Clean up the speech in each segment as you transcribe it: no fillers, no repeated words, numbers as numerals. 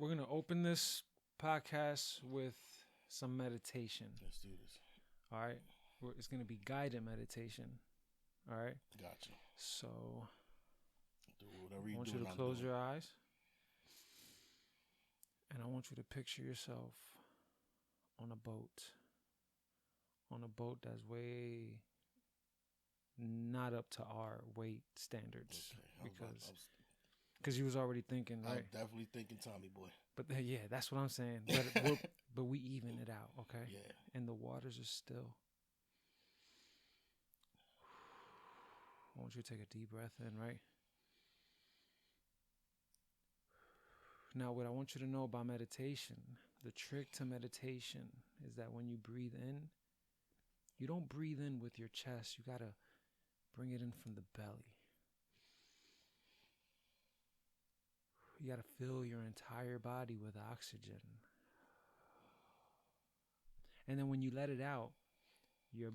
we're gonna open this podcast with some meditation. Let's do this. All right, it's gonna be guided meditation. All right. Gotcha. So, do whatever you I want you to close your eyes, and I want you to picture yourself on a boat. On a boat that's way not up to our weight standards, okay. because you was already thinking, right? I'm definitely thinking Tommy boy. But yeah, that's what I'm saying. But we even it out, okay? Yeah. And the waters are still. I want you to take a deep breath in, right? Now, what I want you to know about meditation, the trick to meditation is that when you breathe in, you don't breathe in with your chest. You got to bring it in from the belly. You got to fill your entire body with oxygen. And then when you let it out, your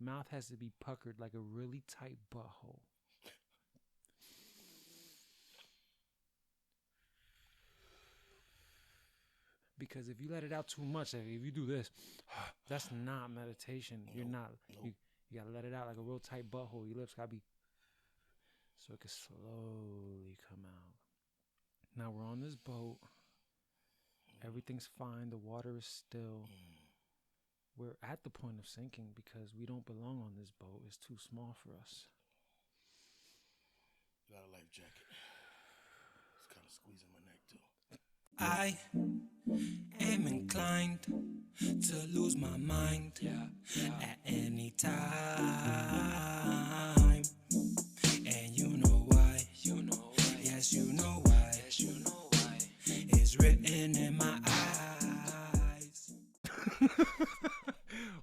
mouth has to be puckered like a really tight butthole. Because if you let it out too much, like if you do this, that's not meditation. You're not. You got to let it out like a real tight butthole. Your lips got to be so it can slowly come out. Now we're on this boat. Everything's fine. The water is still. We're at the point of sinking because we don't belong on this boat. It's too small for us. Got a life jacket. It's kind of squeezing my neck too. I am inclined to lose my mind at any time. And you know why. Yes, you know why. It's written in my eyes.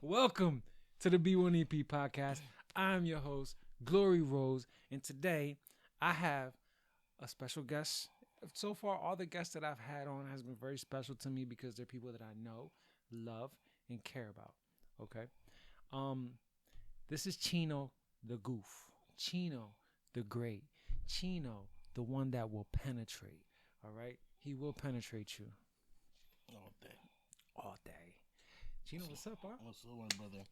Welcome to the B1EP podcast. I'm your host, Glory Rose, and today I have a special guest. So far, all the guests that I've had on has been very special to me because they're people that I know, love, and care about. Okay? This is Chinno the Goof. Chinno the Great. Chinno, the one that will penetrate. All right? He will penetrate you. All day. All day. Chinno, what's up, bro? What's up, brother?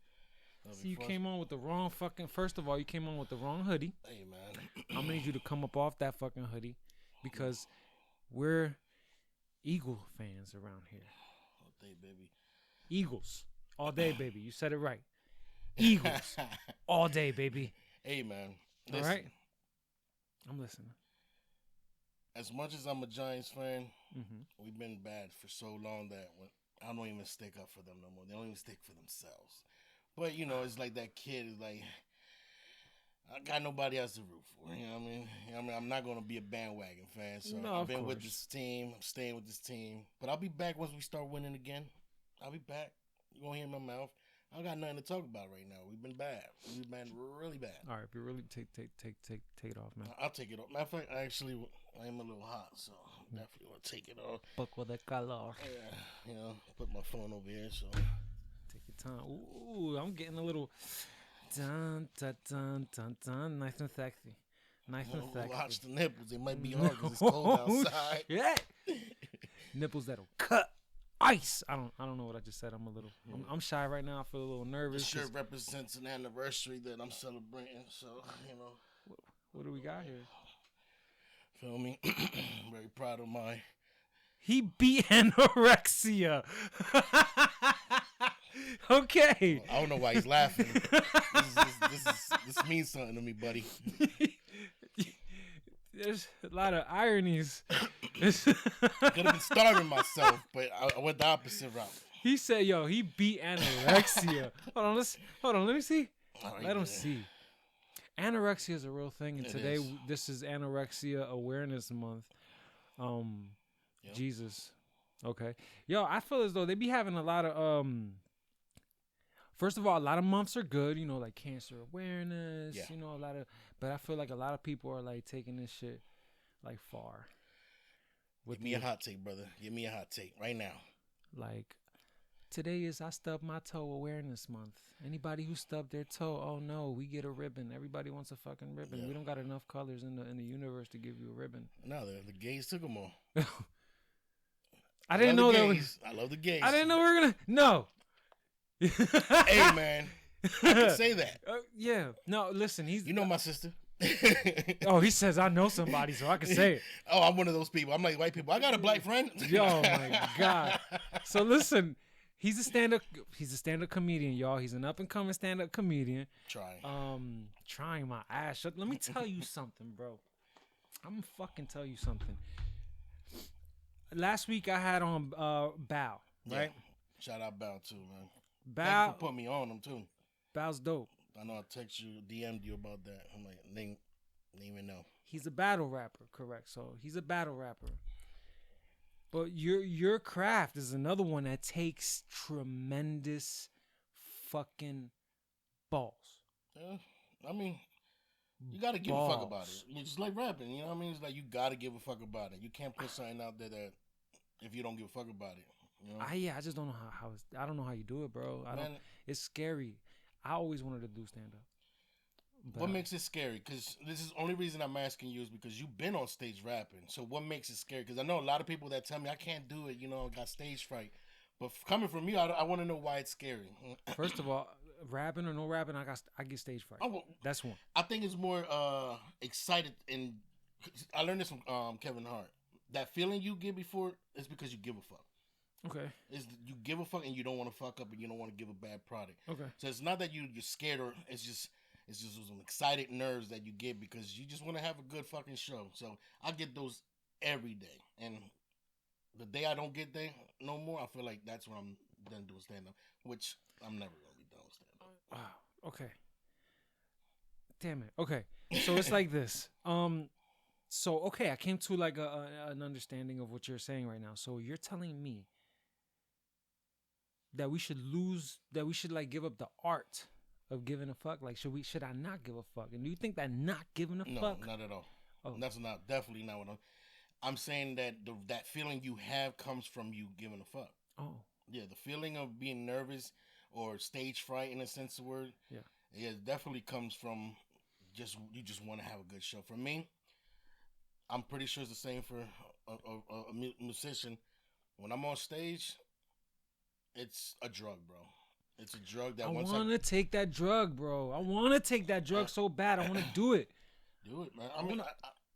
See, you came on with the wrong fucking... First of all, you came on with the wrong hoodie. Hey, man. I'm going to need you to come up off that fucking hoodie because we're Eagle fans around here. All day, baby. Eagles. All day, baby. You said it right. Eagles. All day, baby. Hey, man. Listen. All right? I'm listening. As much as I'm a Giants fan, we've been bad for so long that I don't even stick up for them no more. They don't even stick for themselves. But, you know, it's like that kid is like, I got nobody else to root for. You know what I mean? I'm not going to be a bandwagon fan. So I've been with this team. I'm staying with this team. But I'll be back once we start winning again. I'll be back. You're going to hear my mouth. I got nothing to talk about right now. We've been bad. We've been really bad. All right, if you really take it off, man. I'll take it off. Matter of fact, I am a little hot, so definitely want to take it off. Poco de calor. Yeah, you know, put my phone over here, so. Take your time. Ooh, I'm getting a little dun dun dun dun dun. Nice and sexy. Nice and sexy. Watch the nipples. They might be hard because it's cold outside. Yeah. Nipples that'll cut ice. I don't know what I just said. I'm shy right now. I feel a little nervous. This shirt represents an anniversary that I'm celebrating, so you know. What do we got here? Feel me? Very proud of my. He beat anorexia. Okay. Well, I don't know why he's laughing. This means something to me, buddy. There's a lot of ironies. Could have been starving myself, but I went the opposite route. He said, "Yo, he beat anorexia." Hold on. Let me see. Right, Let him see. Anorexia is a real thing, and today is. This is Anorexia Awareness Month. Yep. Jesus. Okay. Yo, I feel as though they be having a lot of first of all, a lot of months are good, you know, like cancer awareness, you know, but I feel like a lot of people are like taking this shit like far. Give me a hot take, brother. Give me a hot take right now. Like, today is I Stub My Toe Awareness Month. Anybody who stubbed their toe, oh no, we get a ribbon. Everybody wants a fucking ribbon. Yeah. We don't got enough colors in the universe to give you a ribbon. No, the gays took them all. I didn't know that. I love the gays. I didn't know we were gonna. No. Hey man, I can say that. Yeah. No, listen. He's. You know my sister. Oh, he says I know somebody, so I can say it. Oh, I'm one of those people. I'm like white people. I got a black friend. Yo, my God. So listen, he's a stand-up comedian, y'all. He's an up-and-coming stand-up comedian. Trying my ass. Let me tell you something, bro. I'm gonna fucking tell you something. Last week I had on Bow, right? Yeah. Shout out Bow too, man. Bow. Thank you for putting me on him too. Bow's dope. I know I text you, DM'd you about that. I'm like, didn't even know. He's a battle rapper, correct? So he's a battle rapper. But your craft is another one that takes tremendous fucking balls. Yeah, I mean, you gotta give a fuck about it. It's just like rapping, you know what I mean? It's like you gotta give a fuck about it. You can't put something out there that if you don't give a fuck about it. You know? I just don't know how I don't know how you do it, bro. It's scary. I always wanted to do stand up. What makes it scary? Because this is the only reason I'm asking you is because you've been on stage rapping. So what makes it scary? Because I know a lot of people that tell me I can't do it. You know, I got stage fright. But coming from you, I want to know why it's scary. First of all, rapping or no rapping, I get stage fright. That's one. I think it's more excited, and I learned this from Kevin Hart. That feeling you get before is because you give a fuck. Okay. Is you give a fuck and you don't want to fuck up and you don't want to give a bad product. Okay. So it's not that you're scared or it's just some excited nerves that you get because you just want to have a good fucking show. So I get those every day, and the day I don't get there no more, I feel like that's when I'm done doing stand up, which I'm never gonna be done with stand up. Wow. Okay. Damn it. Okay. So it's like this. So okay, I came to like an understanding of what you're saying right now. So you're telling me that we should like give up the art of giving a fuck? Like should I not give a fuck? And do you think that not giving a fuck? No, not at all. Oh. That's definitely not what I'm saying. That that feeling you have comes from you giving a fuck. Oh. Yeah, the feeling of being nervous or stage fright in a sense of the word. Yeah. Yeah, it definitely comes from you just want to have a good show. For me, I'm pretty sure it's the same for a musician. When I'm on stage, it's a drug, bro. It's a drug that I want to take that drug, bro. I want to take that drug so bad. I want to do it. Do it, man. I mean,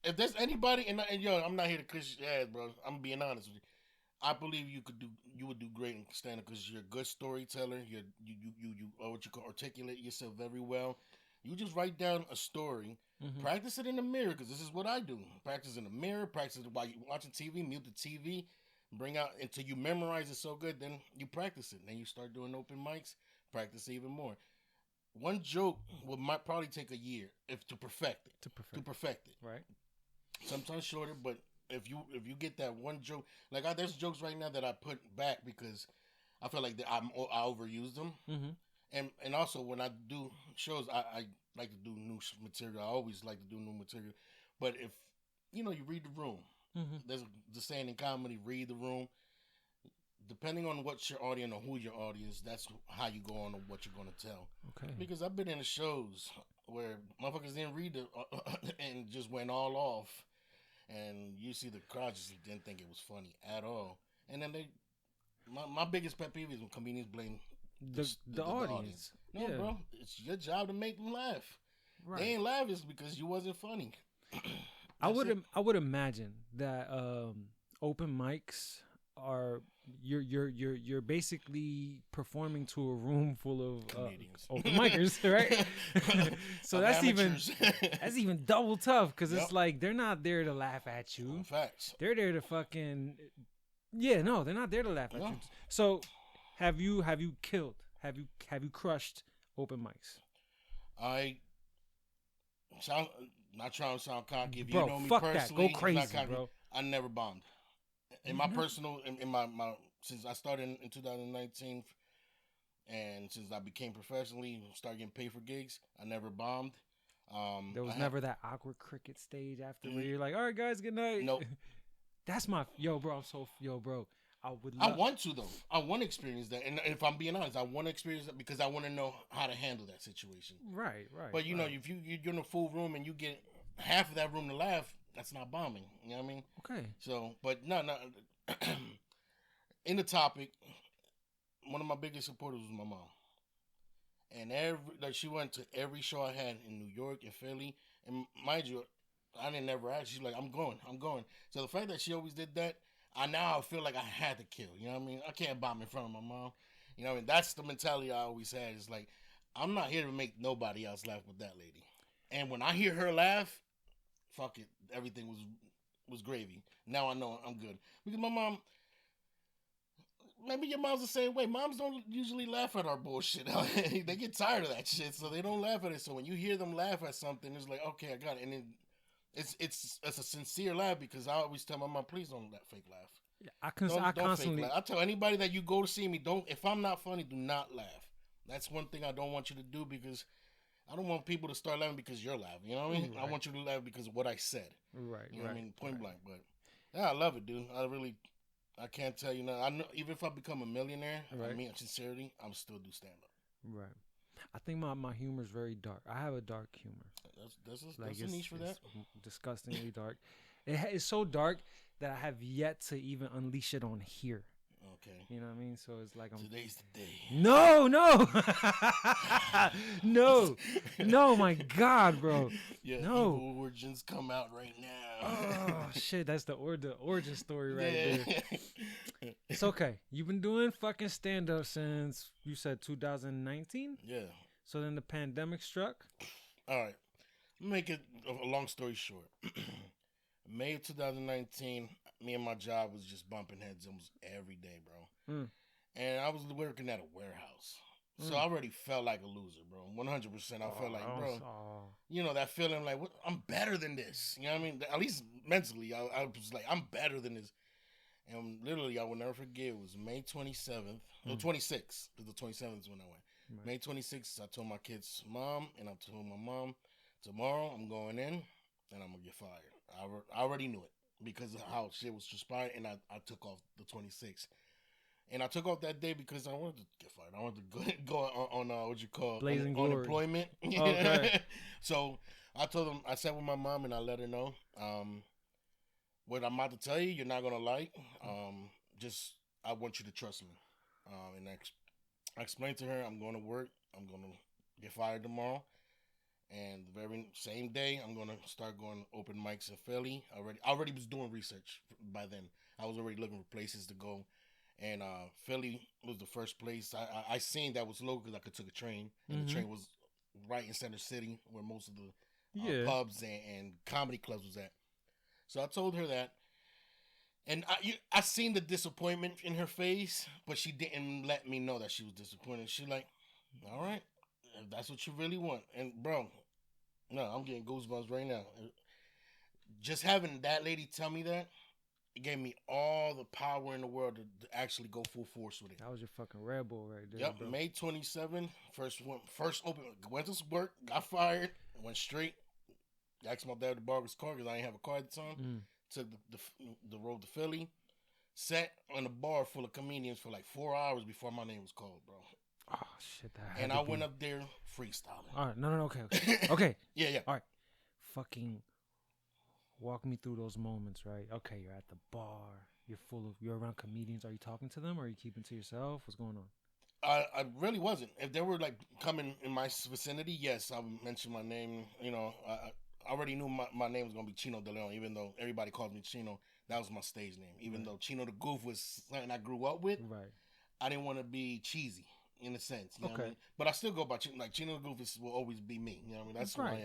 if there's anybody, and yo, I'm not here to kiss your ass, bro. I'm being honest with you. I believe you would do great in stand-up because you're a good storyteller. You what you can articulate yourself very well. You just write down a story, practice it in the mirror because this is what I do. Practice in the mirror, practice it while you're watching TV, mute the TV. Bring out until you memorize it so good, then you practice it. Then you start doing open mics, practice it even more. One joke might probably take a year to perfect it. To perfect it. Right. Sometimes shorter, but if you get that one joke, like there's jokes right now that I put back because I feel like I overused them. Mm-hmm. And also when I do shows, I like to do new material. I always like to do new material. But if you read the room. Mm-hmm. There's the saying in comedy, read the room. Depending on what your audience or who your audience, that's how you go on or what you're going to tell. Okay. Because I've been in the shows where motherfuckers didn't read and just went all off. And you see the crowd just didn't think it was funny at all. And then my biggest pet peeve is when comedians blame the audience. No, yeah. Bro, it's your job to make them laugh. Right. They ain't laugh is because you wasn't funny. I would imagine that open mics are you're basically performing to a room full of open micers, right? So that's even double tough because it's like they're not there to laugh at you. Facts. They're there to fucking they're not there to laugh at you. So have you crushed open mics? Not trying to sound cocky. If bro, you know me fuck personally, that. Go crazy, bro. I never bombed. In my personal, in my since I started in 2019, and since I became professionally, started getting paid for gigs, I never bombed. There was never that awkward cricket stage after where you're like, all right, guys, good night. Nope. That's my bro. I want to though. I want to experience that, and if I'm being honest, I want to experience that because I want to know how to handle that situation. Right. But you know, if you're in a full room and you get half of that room to laugh, that's not bombing. You know what I mean? Okay. So, but no. in the topic, one of my biggest supporters was my mom. And she went to every show I had in New York and Philly. And mind you, I didn't ever ask. She's like, I'm going. So the fact that she always did that, I feel like I had to kill. You know what I mean? I can't bomb in front of my mom. You know what I mean? That's the mentality I always had. It's like, I'm not here to make nobody else laugh with that lady. And when I hear her laugh, fuck it. Everything was gravy. Now I know I'm good. Because my mom... Maybe your mom's the same way. Moms don't usually laugh at our bullshit. They get tired of that shit, so they don't laugh at it. So when you hear them laugh at something, it's like, okay, I got it. And then it's a sincere laugh, because I always tell my mom, please don't fake laugh. Yeah, I constantly. Fake laugh. I tell anybody that you go to see me, if I'm not funny, do not laugh. That's one thing I don't want you to do, because I don't want people to start laughing because you're laughing. You know what I mean? Right. I want you to laugh because of what I said. Right. You know what I mean? Point blank. But yeah, I love it, dude. I can't tell you now. I know, even if I become a millionaire, I mean, sincerity, I'm still do stand up. Right. I think my humor is very dark. I have a dark humor. That's a niche for that. Disgustingly dark. It's so dark that I have yet to even unleash it on here. Okay. You know what I mean? So it's like today's the day. No. No, my God, bro. Yeah, no. Evil origins come out right now. Oh shit, that's the origin story right there. It's okay. You've been doing fucking stand up since you said 2019? Yeah. So then the pandemic struck? All right. Make it a long story short. May of 2019, me and my job was just bumping heads almost every day, bro. And I was working at a warehouse. So I already felt like a loser, bro. 100%. I felt like, bro, you know, that feeling like, what? I'm better than this. You know what I mean? At least mentally, I was like, I'm better than this. And literally, I will never forget, it was May 27th, no, 26th, because the 27th is when I went. Right. May 26th, I told my kids, Mom, and I told my mom, tomorrow I'm going in, and I'm going to get fired. I already knew it, because of how shit was transpired, and I took off the 26th. And I took off that day because I wanted to get fired. I wanted to go on what you call unemployment. Okay. So I told them, I sat with my mom and I let her know, what I'm about to tell you, you're not going to like. Just, I want you to trust me. And I explained to her, I'm going to work. I'm going to get fired tomorrow. And the very same day, I'm going to start going to open mics in Philly. I already was doing research by then. I was already looking for places to go. And Philly was the first place. I seen that was local because I could take a train. And the train was right in Center City where most of the pubs and comedy clubs was at. So I told her that. And I seen the disappointment in her face, but she didn't let me know that she was disappointed. She like, all right, if that's what you really want. And bro, no, I'm getting goosebumps right now. Just having that lady tell me that, it gave me all the power in the world to actually go full force with it. That was your fucking Red Bull right there. Yep, bro. May 27, first open, went to work, got fired, went straight. Asked my dad to borrow his car because I didn't have a car at the time. Took the road to Philly. Sat on a bar full of comedians for like 4 hours before my name was called, bro. Oh, shit. And I went up there freestyling. All right. No. Okay. Okay. Yeah. All right. Fucking walk me through those moments, right? Okay, you're at the bar. You're around comedians. Are you talking to them or are you keeping to yourself? What's going on? I really wasn't. If they were like coming in my vicinity, yes, I would mention my name. You know, I already knew my name was going to be Chinno de Leon, even though everybody called me Chinno. That was my stage name. Even though Chinno the Goof was something I grew up with, I didn't want to be cheesy in a sense. You know what I mean? But I still go by Chinno. Like, Chinno the Goof will always be me. You know what I mean? That's who I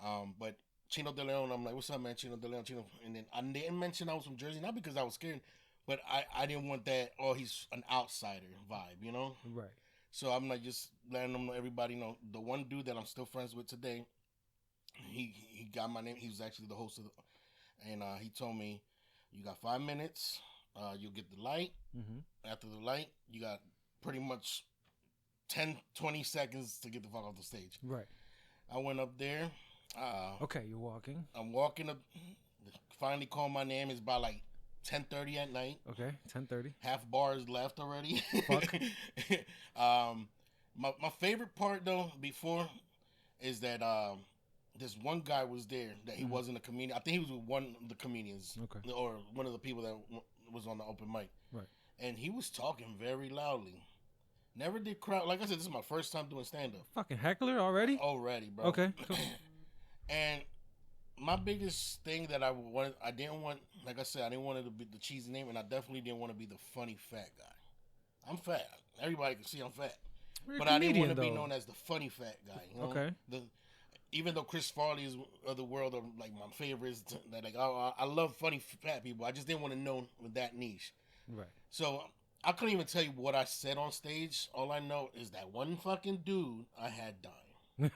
am. But Chinno de Leon, I'm like, what's up, man? Chinno de Leon, Chinno. And then I didn't mention I was from Jersey, not because I was scared, but I didn't want that, oh, he's an outsider vibe, you know? Right. So I'm like just letting them know, everybody know. The one dude that I'm still friends with today, he got my name. He was actually the host of and he told me, you got 5 minutes, you'll get the light. After the light, you got pretty much 10, 20 seconds to get the fuck off the stage. Right. I went up there. Okay, you're walking. I'm walking up. Finally called my name. It's by like 10:30 at night. Okay, 10:30. Half bars left already. Fuck. My favorite part though before is that this one guy was there that he wasn't a comedian. I think he was with one of the comedians, or one of the people that was on the open mic. Right. and he was talking very loudly. Never did crowd. Like I said, this is my first time doing stand-up. Fucking heckler already? Already, bro. Okay. Cool. And my biggest thing that I didn't want, like I said, I didn't want it to be the cheesy name, and I definitely didn't want to be the funny fat guy. I'm fat. Everybody can see I'm fat. But I didn't want to be known as the funny fat guy. You know? Okay. Even though Chris Farley is of the world of like my favorites, that like I love funny fat people. I just didn't want to know with that niche. Right. So I couldn't even tell you what I said on stage. All I know is that one fucking dude I had dying.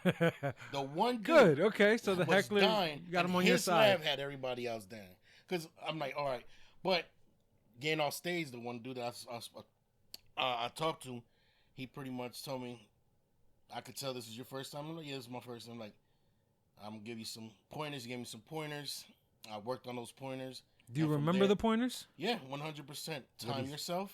The one dude Good. Okay. So the was heckler, dying, you got him and on your his side. laugh had everybody else down. Because I'm like, all right. But getting off stage, the one dude that I talked to, he pretty much told me, I could tell this is your first time. I'm like, yeah, this is my first time. I'm like, I'm going to give you some pointers. He gave me some pointers. I worked on those pointers. Do you remember the pointers? Yeah, 100%. Time yourself.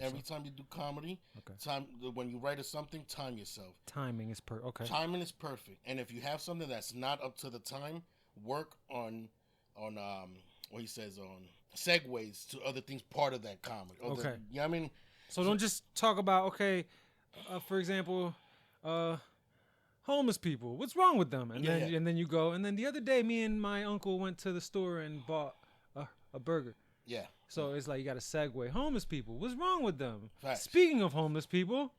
Every time you do comedy. Okay. When you write something, time yourself. Timing is okay. Timing is perfect. And if you have something that's not up to the time, work on what he says, on segues to other things, part of that comedy. Okay. You know what I mean? So don't just talk about, okay, for example, homeless people. What's wrong with them? And then you go. And then the other day, me and my uncle went to the store and bought a burger. Yeah. So it's like you got to segue. Homeless people. What's wrong with them? Facts. Speaking of homeless people,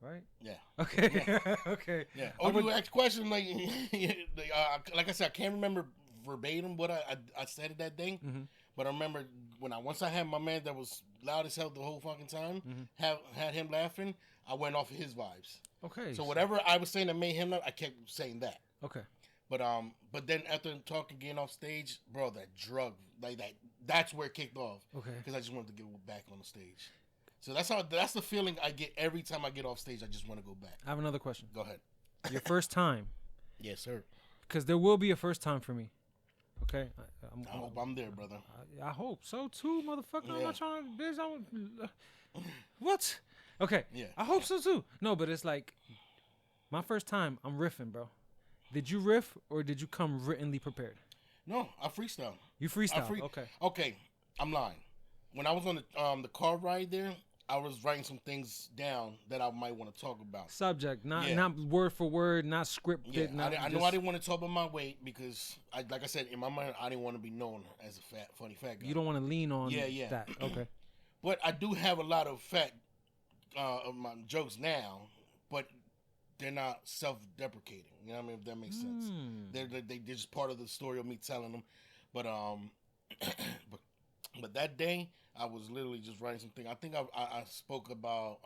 right? Yeah. Okay. Yeah. Okay. Yeah. Or you ask questions like, like I said, I can't remember verbatim what I said that day, but I remember once I had my man that was loud as hell the whole fucking time, had him laughing, I went off of his vibes. Okay. So whatever I was saying that made him laugh, I kept saying that. Okay. But then after talking, getting off stage, bro, that drug, like that's where it kicked off. Okay. Because I just wanted to get back on the stage. So that's the feeling I get every time I get off stage. I just want to go back. I have another question. Go ahead. Your first time. Yes, sir. Because there will be a first time for me. Okay. I hope I'm there, brother. I hope so too, motherfucker. Yeah. I'm not trying to, bitch. What? Okay. Yeah. I hope so too. No, but it's like my first time. I'm riffing, bro. Did you riff or did you come writtenly prepared? No, I freestyle. You freestyle. Okay. Okay, I'm lying. When I was on the car ride there, I was writing some things down that I might want to talk about. Subject, not word for word, not scripted. Yeah, I know I didn't want to talk about my weight because, like I said, in my mind, I didn't want to be known as a funny fat guy. You don't want to lean on that. Okay. But I do have a lot of fat of my jokes now, but they're not self-deprecating. You know what I mean? If that makes sense. They're just part of the story of me telling them. But but that day I was literally just writing something. I think I spoke about.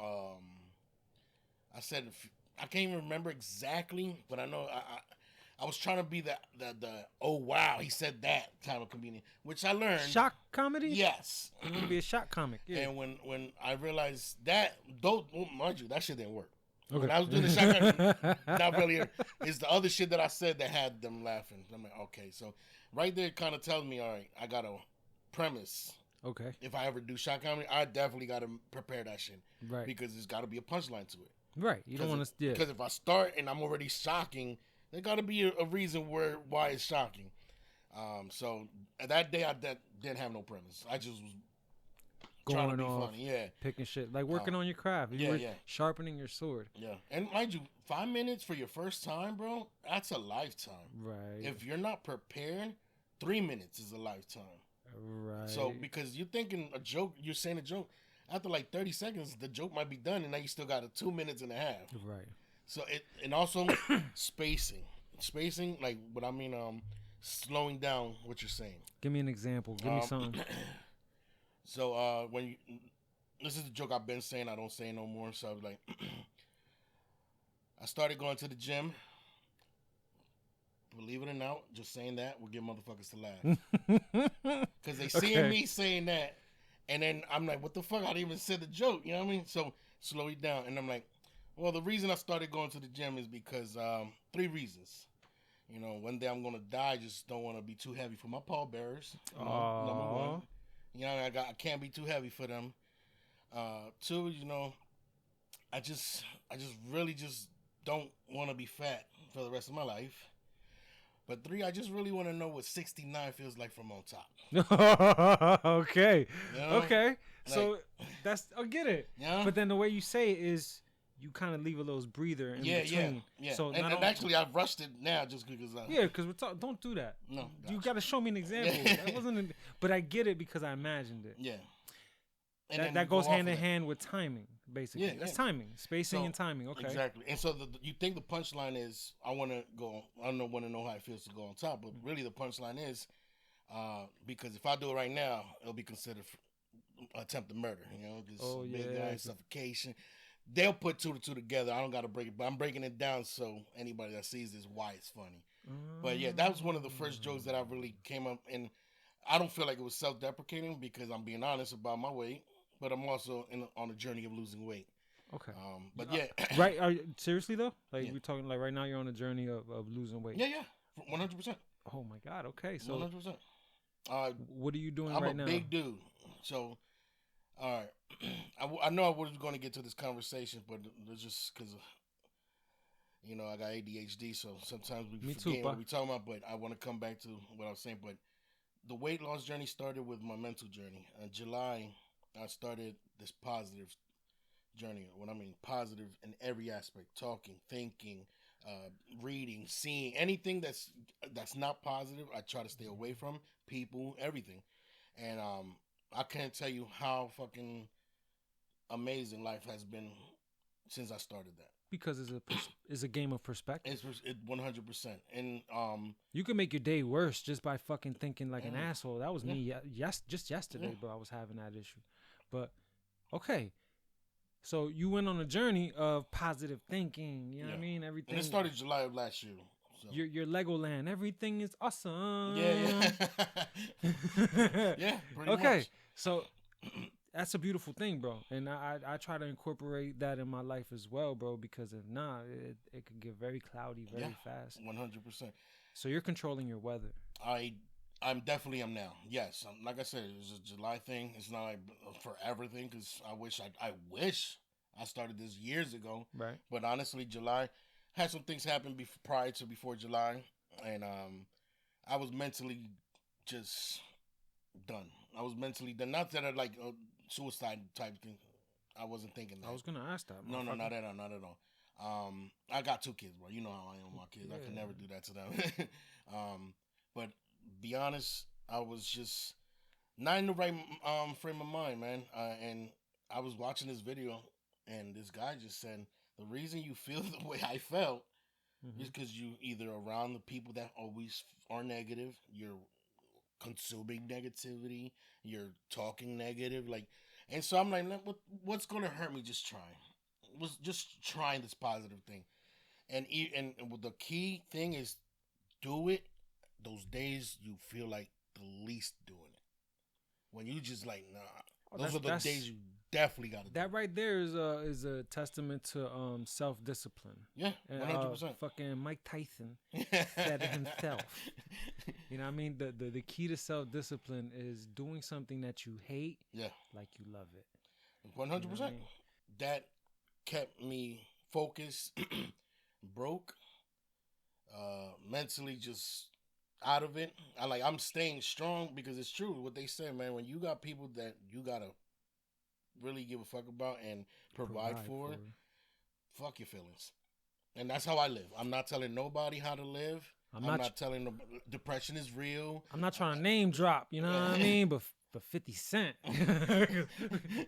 I said I can't even remember exactly, but I know I was trying to be the oh wow he said that kind of comedian, which I learned. Shock comedy. Yes. You want to be a shock comic. Yeah. And when I realized that, mind you, that shit didn't work. Okay. When I was doing the shock, not really. It's the other shit that I said that had them laughing. I'm like, okay, so right there, kind of tells me, all right, I got a premise. Okay. If I ever do shock comedy, I definitely got to prepare that shit, right? Because there's got to be a punchline to it, right? You don't want to, because if I start and I'm already shocking, there got to be a reason why it's shocking. So that day I didn't have no premise. I just was trying to be funny, picking shit, like working on your craft. You were sharpening your sword. Yeah, and mind you, 5 minutes for your first time, bro, that's a lifetime. Right. If you're not prepared, 3 minutes is a lifetime. Right. So because you're thinking a joke, you're saying a joke, after like 30 seconds, the joke might be done, and now you still got a 2 minutes and a half. Right. So and also spacing, like what I mean, slowing down what you're saying. Give me an example. Give me something. So this is the joke I've been saying, I don't say no more. So I was like, I started going to the gym. Believe it or not, just saying that will get motherfuckers to laugh. Because they seeing me saying that, and then I'm like, what the fuck? I didn't even say the joke, you know what I mean? So slow it down. And I'm like, well, the reason I started going to the gym is because 3 reasons. You know, one day I'm going to die, I just don't want to be too heavy for my pallbearers. You know, number 1. You know, I can't be too heavy for them. 2, you know, I just really just don't want to be fat for the rest of my life. But 3, I just really want to know what 69 feels like from on top. Okay. You know? Okay. So that's I get it. Yeah. But then the way you say it is you kind of leave a little breather in between. Yeah. So and actually, I've rushed it now just because. Because don't do that. No, you got to show me an example. That wasn't. But I get it because I imagined it. Yeah. And that goes hand in hand with timing, basically. Yeah, That's timing, spacing, and timing. Okay. Exactly. And so you think the punchline is, I want to go. I don't want to know how it feels to go on top, but really the punchline is, because if I do it right now, it'll be considered attempted murder. You know, just big guy, suffocation. They'll put 2 to 2 together. I don't got to break it, but I'm breaking it down so anybody that sees this why it's funny. But yeah, that was one of the first jokes that I really came up, and I don't feel like it was self-deprecating because I'm being honest about my weight, but I'm also on a journey of losing weight. Okay. But yeah. Right. Seriously though? Like we're talking like right now you're on a journey of losing weight. Yeah. 100%. Oh my God. Okay. So 100%. What are you doing right now? I'm a big dude. So, all right. I know I was going to get to this conversation, but it's just because, I got ADHD, so sometimes we forget what we're talking about, but I want to come back to what I was saying. But the weight loss journey started with my mental journey. In July, I started this positive journey. What I mean, positive in every aspect: talking, thinking, reading, seeing. Anything that's not positive, I try to stay away from. People, everything. And I can't tell you how fucking amazing life has been since I started that. Because it's a game of perspective. It's 100%. And you can make your day worse just by fucking thinking like an asshole. That was me. Just yesterday, but I was having that issue. But okay, so you went on a journey of positive thinking. You know what I mean? Everything. And it started July of last year. So. Your Legoland. Everything is awesome. Yeah. Yeah. Okay, much. So. That's a beautiful thing, bro. And I try to incorporate that in my life as well, bro, because if not, it could get very cloudy very fast. 100%. So you're controlling your weather. I'm definitely am now. Yes. Like I said, it's a July thing. It's not like forever thing because I wish I started this years ago. Right. But honestly, July had some things happen before July. And I was mentally just done. I was mentally done. Not that I like suicide type thing. I wasn't thinking that. I was gonna ask that. No, not at all. I got 2 kids, bro. You know how I am with my kids. Yeah. I can never do that to them. But be honest, I was just not in the right frame of mind, man. And I was watching this video, and this guy just said the reason you feel the way I felt is because you either around the people that always are negative, you're consuming negativity, you're talking negative, and so I'm like, what's gonna hurt me? Just trying this positive thing, and the key thing is do it those days you feel like the least doing it. When you just like, nah, those are the days you definitely got to. That right there is a testament to self-discipline. Yeah, 100%. Fucking Mike Tyson said it himself. You know what I mean? The key to self-discipline is doing something that you hate, like you love it. 100%. You know that kept me focused, broke, mentally just out of it. I'm staying strong because it's true what they say, man. When you got people that you gotta really give a fuck about and provide for, fuck your feelings. And that's how I live. I'm not telling nobody how to live. I'm not telling them depression is real. I'm not trying to name drop, you know what I mean? But 50 Cent.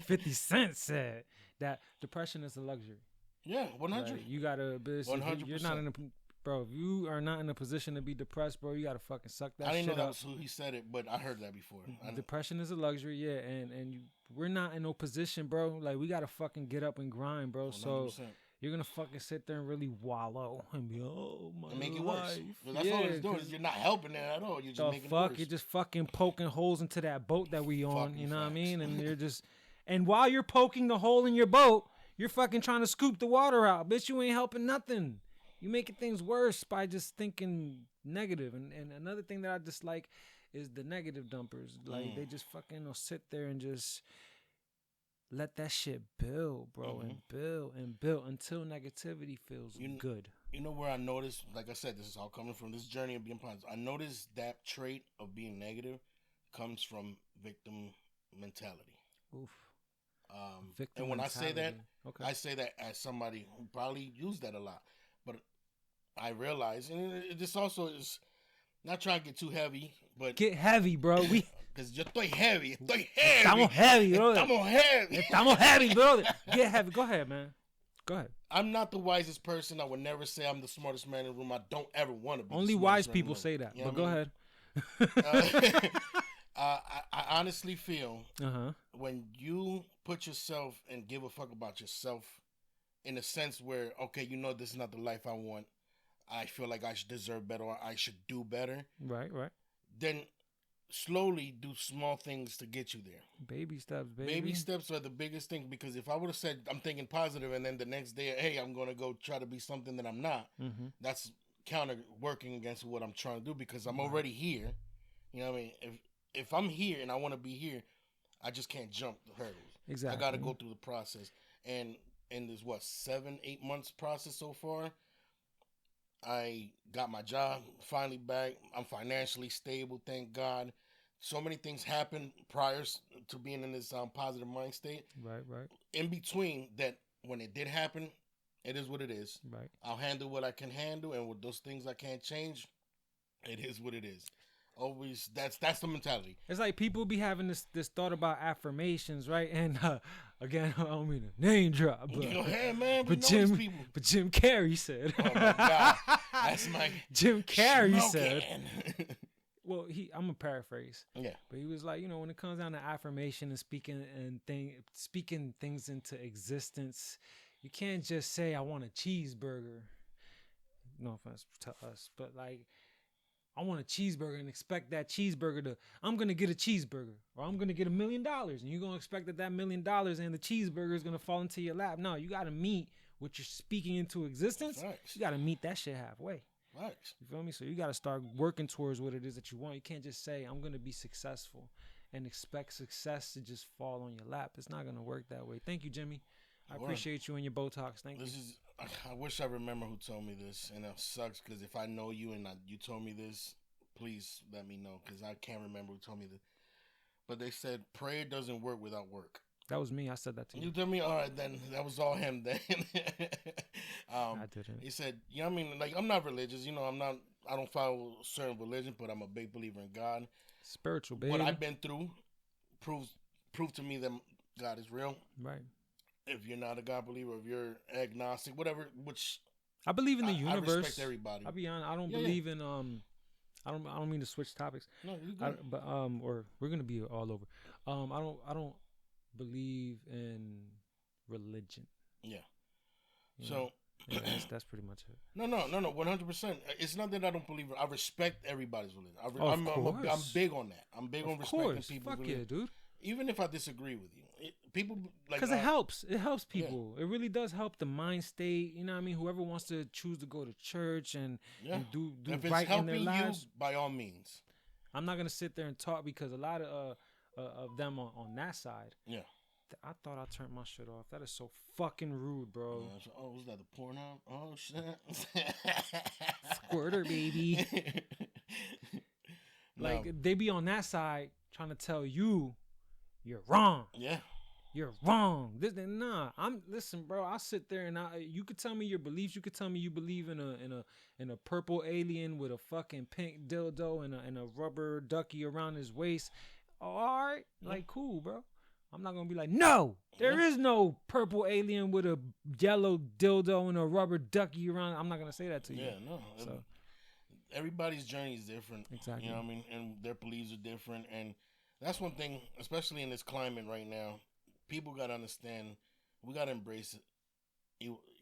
50 Cent said that depression is a luxury. Yeah, 100. Like, you gotta, 100%. You're not in a, bro, if you are not in a position to be depressed, bro, you gotta fucking suck that shit up. I didn't know that was who he said it, but I heard that before. Depression is a luxury, yeah, and we're not in no position, bro. Like, we gotta fucking get up and grind, bro. 100%. So you're gonna fucking sit there and really wallow and be, oh my and make life. It worse. Well, that's all it's doing. You're not helping it at all. You're just making it worse. You're just fucking poking holes into that boat that we on. You know what I mean? And you're just, and while you're poking the hole in your boat, you're fucking trying to scoop the water out, bitch. You ain't helping nothing. You making things worse by just thinking negative. And another thing that I dislike is the negative dumpers. Like they just fucking sit there and just let that shit build, bro, and build until negativity feels good. You know where I noticed, like I said, this is all coming from this journey of being positive. I noticed that trait of being negative comes from victim mentality. Oof. Victim and when mentality. I say that as somebody who probably used that a lot. But I realize, and this also is not trying to get too heavy, but get heavy, bro. Because yo estoy heavy. Estamos heavy, bro. Estamos heavy, bro. Get heavy. Go ahead, man. Go ahead. I'm not the wisest person. I would never say I'm the smartest man in the room. I don't ever want to be. Only wise people say that. You know but go ahead. I honestly feel when you put yourself and give a fuck about yourself in a sense where, okay, you know, this is not the life I want. I feel like I should deserve better or I should do better. Right. Then slowly do small things to get you there. Baby steps, baby. Baby steps are the biggest thing, because if I would have said I'm thinking positive and then the next day, hey, I'm going to go try to be something that I'm not, that's counter working against what I'm trying to do, because I'm already here. You know what I mean? If I'm here and I want to be here, I just can't jump the hurdles. Exactly. I got to go through the process. And in this, 7-8 months process so far, I got my job finally back. I'm financially stable, thank God. So many things happened prior to being in this positive mind state. Right. In between that, when it did happen, it is what it is. Right. I'll handle what I can handle, and with those things I can't change, it is what it is. Always, that's the mentality. It's like people be having this thought about affirmations, right? And again, I don't mean to name drop, but man, but Jim Carrey said, "Oh my God, that's my Jim Carrey said." Well, I'm gonna paraphrase. Yeah, but he was like, you know, when it comes down to affirmation and speaking things into existence, you can't just say I want a cheeseburger. No offense to us, but like, I want a cheeseburger and expect that cheeseburger I'm going to get a cheeseburger, or I'm going to get $1 million, and you're going to expect that $1 million and the cheeseburger is going to fall into your lap. No, you got to meet what you're speaking into existence. Facts. You got to meet that shit halfway. Facts. You feel me? So you got to start working towards what it is that you want. You can't just say, I'm going to be successful and expect success to just fall on your lap. It's not going to work that way. Thank you, Jimmy. I appreciate you and your Botox. Thank you. I wish I remember who told me this, and it sucks because if I know you and you told me this, please let me know, because I can't remember who told me this. But they said prayer doesn't work without work. That was me. I said that to you. You told me? All right, then that was all him then. I didn't. He said, you know what I mean? Like, I'm not religious. You know, I don't follow a certain religion, but I'm a big believer in God. Spiritual, baby. What I've been through proves to me that God is real. Right. If you're not a God believer, if you're agnostic, whatever, which I believe in the universe. I respect everybody. I'll be honest. I don't believe in I don't mean to switch topics. No, you good. Or we're gonna be all over. I don't believe in religion. Yeah. You so know? Yeah, that's pretty much it. No, 100%. It's not that I don't believe it. I respect everybody's religion. I'm big on that. I'm big on respecting people's religion. Fuck yeah, dude. Even if I disagree with you. People like, because it helps. It helps people. Yeah. It really does help the mind state. You know what I mean? Whoever wants to choose to go to church and do if right in their lives, you, by all means. I'm not gonna sit there and talk, because a lot of them on that side. Yeah. I thought I turned my shit off. That is so fucking rude, bro. Was that the porno? Oh shit. Squirter, baby. Like, they be on that side trying to tell you you're wrong. Yeah. You're wrong. Listen, bro. I'll sit there and you could tell me your beliefs. You could tell me you believe in a purple alien with a fucking pink dildo and a rubber ducky around his waist. Oh, all right, like, cool, bro. I'm not gonna be like, no, there is no purple alien with a yellow dildo and a rubber ducky around. I'm not gonna say that to you. Yeah, no. So everybody's journey is different. Exactly. You know what I mean? And their beliefs are different, and that's one thing, especially in this climate right now. People got to understand, we got to embrace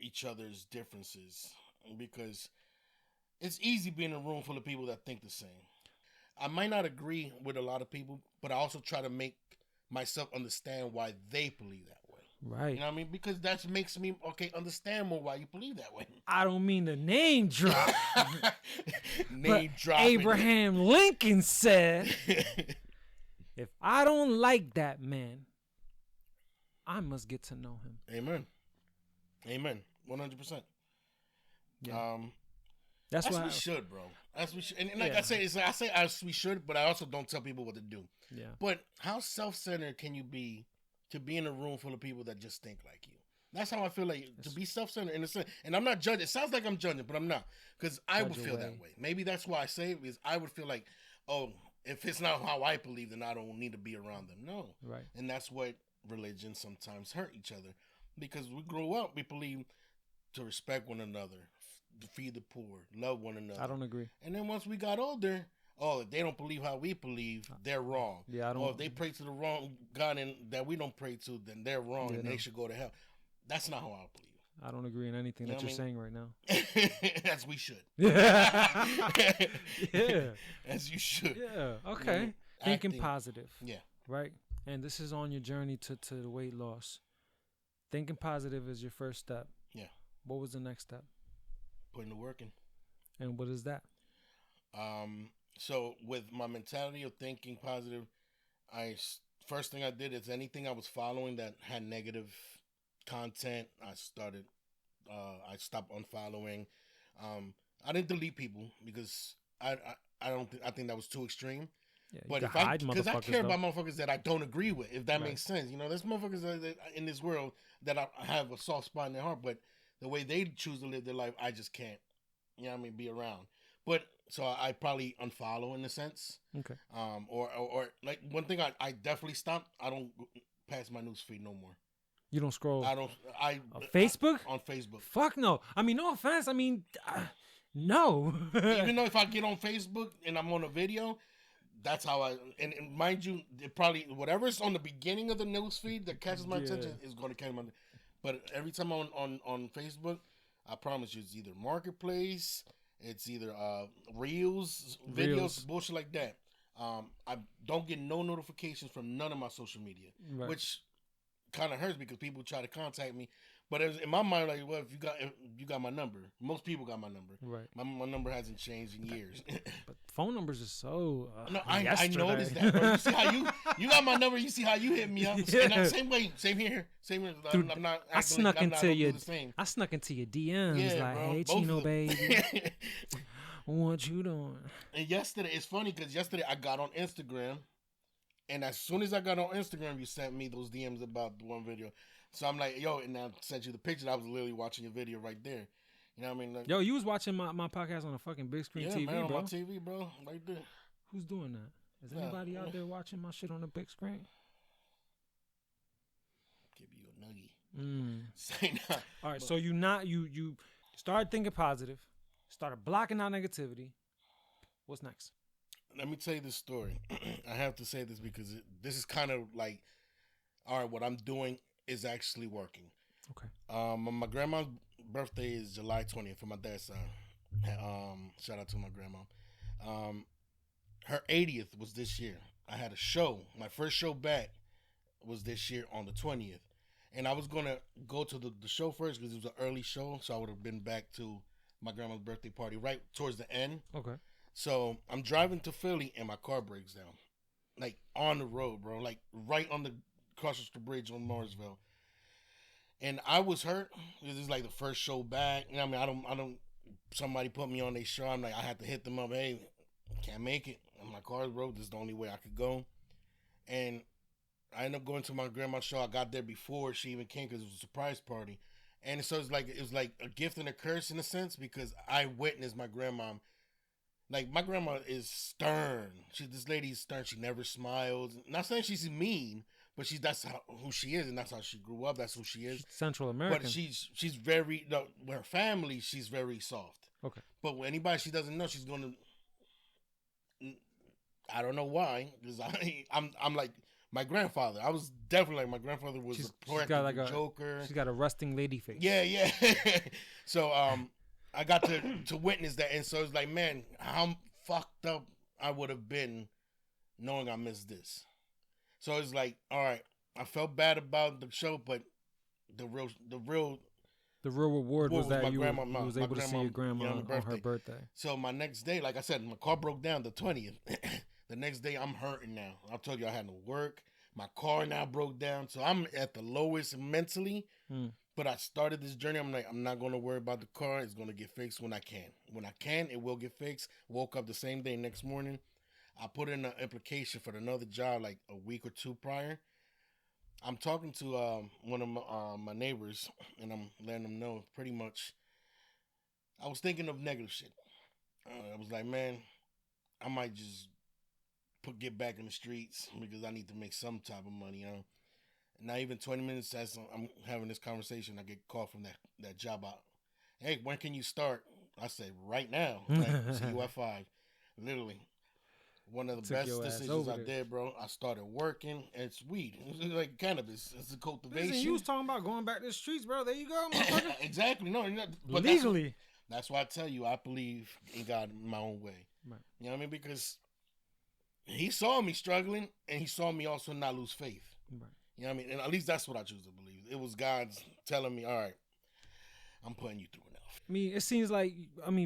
each other's differences, because it's easy being in a room full of people that think the same. I might not agree with a lot of people, but I also try to make myself understand why they believe that way. Right. You know what I mean? Because that makes me, understand more why you believe that way. I don't mean to name drop. Name drop. Abraham Lincoln said, if I don't like that man, I must get to know him. Amen. 100%. Yeah. That's what we should, bro. As we should. And like I say as we should, but I also don't tell people what to do. Yeah. But how self-centered can you be to be in a room full of people that just think like you. That's how I feel like to be self-centered in a sense. And I'm not judging. It sounds like I'm judging, but I'm not. Because I would feel that way. Maybe that's why I say it, because I would feel like, oh, if it's not how I believe, then I don't need to be around them. No. Right. And that's what religions sometimes hurt each other. Because we grow up, we believe to respect one another, to feed the poor, love one another. I don't agree. And then once we got older, if they don't believe how we believe, they're wrong. Yeah, I don't. Or if they pray to the wrong God and that we don't pray to, then they're wrong and they should go to hell. That's not how I believe. I don't agree in anything that you're saying right now. As we should. Yeah. As you should. Yeah. Okay. Thinking positive. Yeah. Right? And this is on your journey to the weight loss. Thinking positive is your first step. Yeah. What was the next step? Putting the work in. And what is that? So with my mentality of thinking positive, first thing I did is anything I was following that had negative content, I stopped unfollowing. I didn't delete people because I think that was too extreme. Yeah, but because I care about motherfuckers that I don't agree with, if that makes sense. There's motherfuckers that in this world that I have a soft spot in their heart, but the way they choose to live their life, I just can't, be around. But so I probably unfollow in a sense. Okay. Or like one thing I definitely stopped. I don't pass my news feed no more. You don't scroll. I don't. Facebook? On Facebook. Fuck no. I mean, no offense. I mean, no. Even though if I get on Facebook and I'm on a video, that's how and mind you, it probably whatever's on the beginning of the news feed that catches my attention is going to catch my. But every time I'm on Facebook, I promise you, it's either Marketplace, it's either Reels, videos, bullshit like that. I don't get no notifications from none of my social media, which kind of hurts because people try to contact me. But in my mind, like, well, if you got my number, most people got my number. Right. My number hasn't changed in years. But phone numbers are so. No, I noticed that, bro. You see how you got my number. You see how you hit me up. And same way, same here. Dude, I'm not. I snuck like into your. I snuck into your DMs like, bro, hey, Chinno, baby. What you doing? And yesterday, it's funny because yesterday I got on Instagram, and as soon as I got on Instagram, you sent me those DMs about the one video. So I'm like, yo, and I sent you the picture. I was literally watching your video right there. You know what I mean? Like, yo, you was watching my podcast on a fucking big screen TV, man, bro. on my TV, bro, right there. Who's doing that? Is anybody out there watching my shit on a big screen? Give you a nuggie. Say nah. All right, so you started thinking positive, started blocking out negativity. What's next? Let me tell you this story. I have to say this because this is kind of like, all right, what I'm doing is actually working. Okay. My grandma's birthday is July 20th for my dad's side. Shout out to my grandma. Her 80th was this year. I had a show. My first show back was this year on the 20th. And I was going to go to the show first because it was an early show. So I would have been back to my grandma's birthday party right towards the end. Okay. So I'm driving to Philly and my car breaks down. Like on the road, bro. Like right on the across the bridge on Morrisville. And I was hurt. This is like the first show back. You know what I mean? I don't somebody put me on their show. I'm like, I had to hit them up. Hey, can't make it. And my car's broke. This is the only way I could go. And I ended up going to my grandma's show. I got there before she even came because it was a surprise party. And so it was like a gift and a curse in a sense because I witnessed my grandma. Like, my grandma is stern. This lady is stern. She never smiles. Not saying she's mean, but that's who she is, and that's how she grew up. That's who she is. She's Central American. But she's very, with her family, she's very soft. Okay. But with anybody she doesn't know, she's going to, I don't know why, because I'm like my grandfather. I was definitely like, my grandfather was she's got like a joker. She's got a resting lady face. Yeah. So, I got to witness that, and so it's like, man, how fucked up I would have been knowing I missed this. So it's like, all right, I felt bad about the show, but the real reward was that you was able to see your grandma on her birthday. So my next day, like I said, my car broke down the 20th. The next day, I'm hurting now. I told you I had no work. My car now broke down, so I'm at the lowest mentally. But I started this journey. I'm like, I'm not going to worry about the car. It's going to get fixed when I can. When I can, it will get fixed. Woke up the same day, next morning. I put in an application for another job like a week or two prior. I'm talking to one of my neighbors, and I'm letting them know pretty much. I was thinking of negative shit. I was like, man, I might just get back in the streets because I need to make some type of money. Not even 20 minutes as I'm having this conversation, I get a call from that job out. Hey, when can you start? I say right now. Like, see you at 5. Literally. One of the best decisions I did, bro. I started working. It's weed. It's like cannabis. It's a cultivation. Listen, you was talking about going back to the streets, bro. There you go. Exactly. No, but legally. That's why I tell you, I believe in God in my own way. Right. You know what I mean? Because he saw me struggling, and he saw me also not lose faith. Right. You know what I mean? And at least that's what I choose to believe. It was God's telling me, all right, I'm putting you through enough. I mean, it seems like,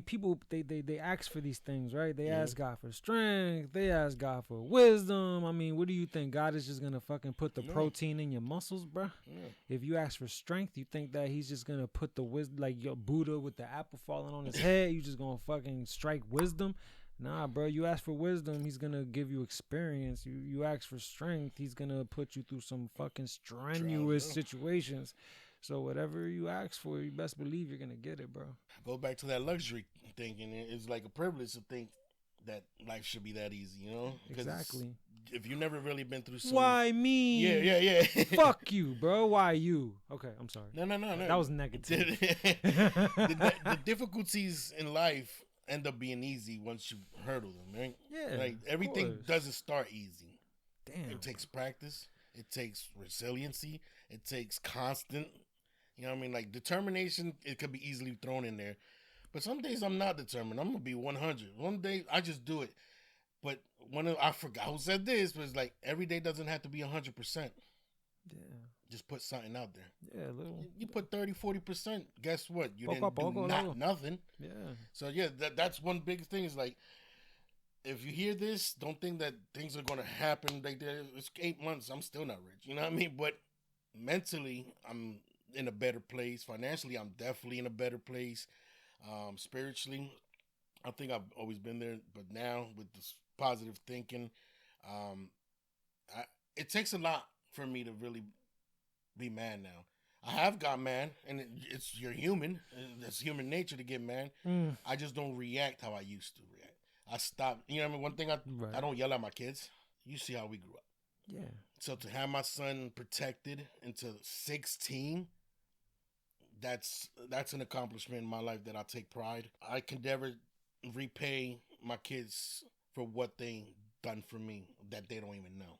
people, they ask for these things, right? They ask God for strength. They ask God for wisdom. I mean, what do you think? God is just going to fucking put the protein in your muscles, bro? Yeah. If you ask for strength, you think that he's just going to put the wisdom, like your Buddha with the apple falling on his head, you just going to fucking strike wisdom? Nah, bro, you ask for wisdom, he's going to give you experience. You ask for strength, he's going to put you through some fucking strenuous situations. So whatever you ask for, you best believe you're going to get it, bro. Go back to that luxury thinking. It's like a privilege to think that life should be that easy, you know? Exactly. If you've never really been through something. Why me? Yeah. Fuck you, bro. Why you? Okay, I'm sorry. No. That was negative. the difficulties in life end up being easy once you hurdle them, right? Yeah. Like everything doesn't start easy. Damn. It takes practice. It takes resiliency. It takes constant. You know what I mean? Like determination, it could be easily thrown in there. But some days I'm not determined. I'm going to be 100. One day I just do it. But I forgot who said this, but it's like every day doesn't have to be 100%. Yeah. Just put something out there. Yeah, a little. You put 30, 40%. Guess what? You didn't do nothing. Yeah. So yeah, that's one big thing is like, if you hear this, don't think that things are going to happen. Like it's 8 months. I'm still not rich. You know what I mean? But mentally, I'm in a better place. Financially, I'm definitely in a better place. Spiritually, I think I've always been there. But now with this positive thinking, it takes a lot for me to really be mad now. I have got mad, and you're human. It's human nature to get mad. I just don't react how I used to react. I stopped. You know what I mean? One thing, I don't yell at my kids. You see how we grew up. Yeah. So to have my son protected until 16, that's an accomplishment in my life that I take pride. I can never repay my kids for what they done for me that they don't even know.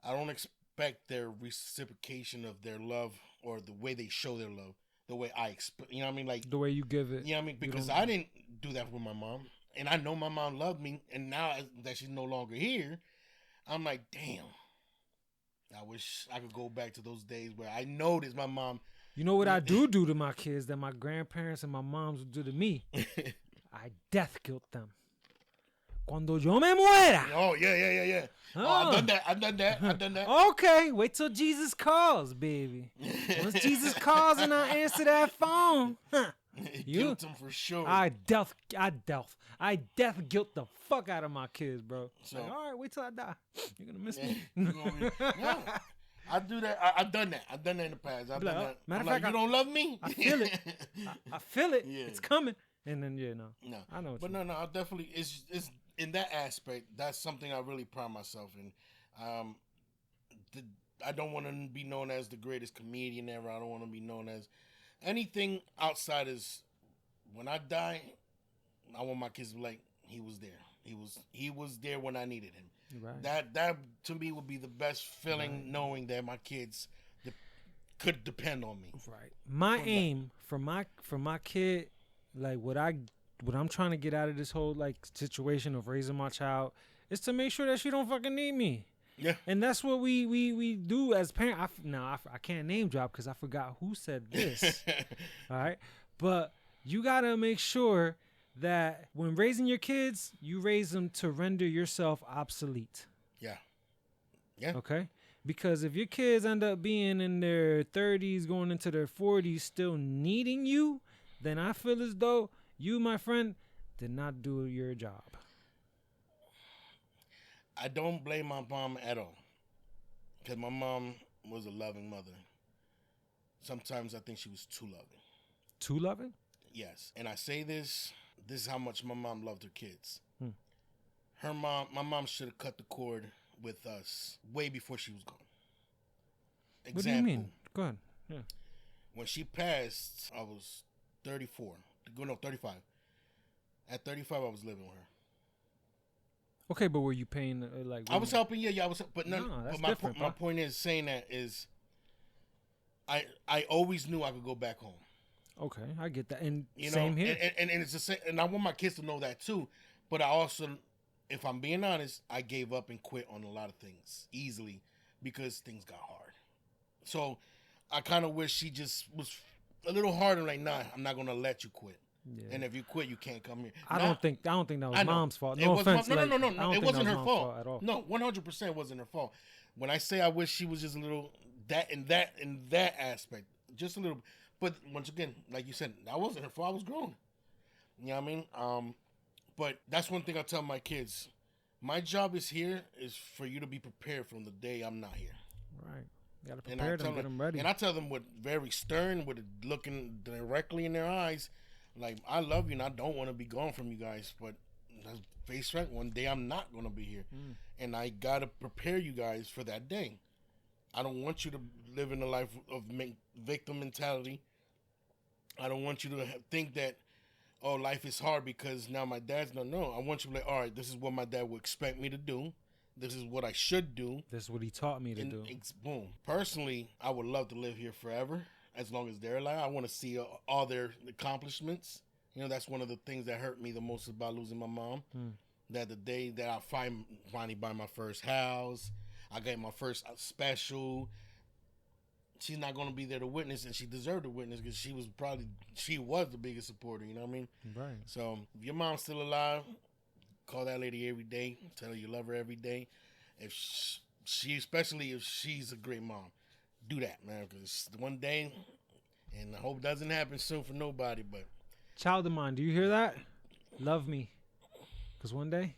I don't expect their reciprocation of their love or the way they show their love the way I expect. You know what I mean? Like the way you give it. You know what I mean? Because I didn't do that with my mom. And I know my mom loved me. And now that she's no longer here, I'm like, damn. I wish I could go back to those days where I noticed my mom. You know what I do to my kids that my grandparents and my moms would do to me? I death guilt them. Cuando yo me muera. Oh, yeah. Oh, I've done that. Okay, wait till Jesus calls, baby. Once Jesus calls and I answer that phone, guilt them for sure. I death guilt the fuck out of my kids, bro. So, like, all right, wait till I die. You're gonna miss me. Yeah. I do that. I've done that. I've done that in the past. I've done that. Matter of fact, fact, you don't love me. I feel it. I feel it. Yeah. It's coming. And then no. I know. But no. I definitely. It's in that aspect. That's something I really pride myself in. I don't want to be known as the greatest comedian ever. I don't want to be known as anything outside. Is when I die, I want my kids to be like, he was there. He was there when I needed him. Right. That to me would be the best feeling, knowing that my kids could depend on me. Right. My aim for my kid, like what I'm trying to get out of this whole like situation of raising my child, is to make sure that she don't fucking need me. Yeah. And that's what we do as parents. I can't name drop because I forgot who said this. All right. But you gotta make sure that when raising your kids, you raise them to render yourself obsolete. Yeah. Okay? Because if your kids end up being in their 30s, going into their 40s, still needing you, then I feel as though you, my friend, did not do your job. I don't blame my mom at all. Because my mom was a loving mother. Sometimes I think she was too loving. Too loving? Yes. And I say this is how much my mom loved her kids. My mom should have cut the cord with us way before she was gone. What do you mean? Go ahead. Yeah. When she passed, I was 34. No, 35. At 35, I was living with her. Okay, but were you paying I was helping. Yeah, I was. But that's different. My point is saying that is, I always knew I could go back home. Okay, I get that, and same here. And it's the same. And I want my kids to know that too. But I also, if I'm being honest, I gave up and quit on a lot of things easily because things got hard. So I kind of wish she just was a little harder. Like, nah, I'm not gonna let you quit. Yeah. And if you quit, you can't come here. I don't think that was mom's fault. No offense. No. It wasn't her fault at all. No, 100% wasn't her fault. When I say I wish she was just a little in that aspect, just a little. But once again, like you said, that wasn't her fault. I was grown. You know what I mean? But that's one thing I tell my kids. My job is for you to be prepared from the day I'm not here. Right. You got to prepare them, get them ready. And I tell them with very stern, with looking directly in their eyes, like, I love you and I don't want to be gone from you guys, but that's face right. One day I'm not going to be here. And I got to prepare you guys for that day. I don't want you to live in a life of victim mentality. I don't want you to think that, oh, life is hard because now my dad's not. No, I want you to be like, all right, this is what my dad would expect me to do. This is what I should do. This is what he taught me to do. Boom. Personally, I would love to live here forever, as long as they're alive. I want to see all their accomplishments. You know, that's one of the things that hurt me the most about losing my mom. That the day that I finally buy my first house, I got my first special. She's not going to be there to witness, and she deserved to witness because she was the biggest supporter. You know what I mean? Right. So if your mom's still alive, call that lady every day. Tell her you love her every day. Especially if she's a great mom, do that, man. Because one day, and I hope it doesn't happen soon for nobody. But child of mine, do you hear that? Love me, because one day,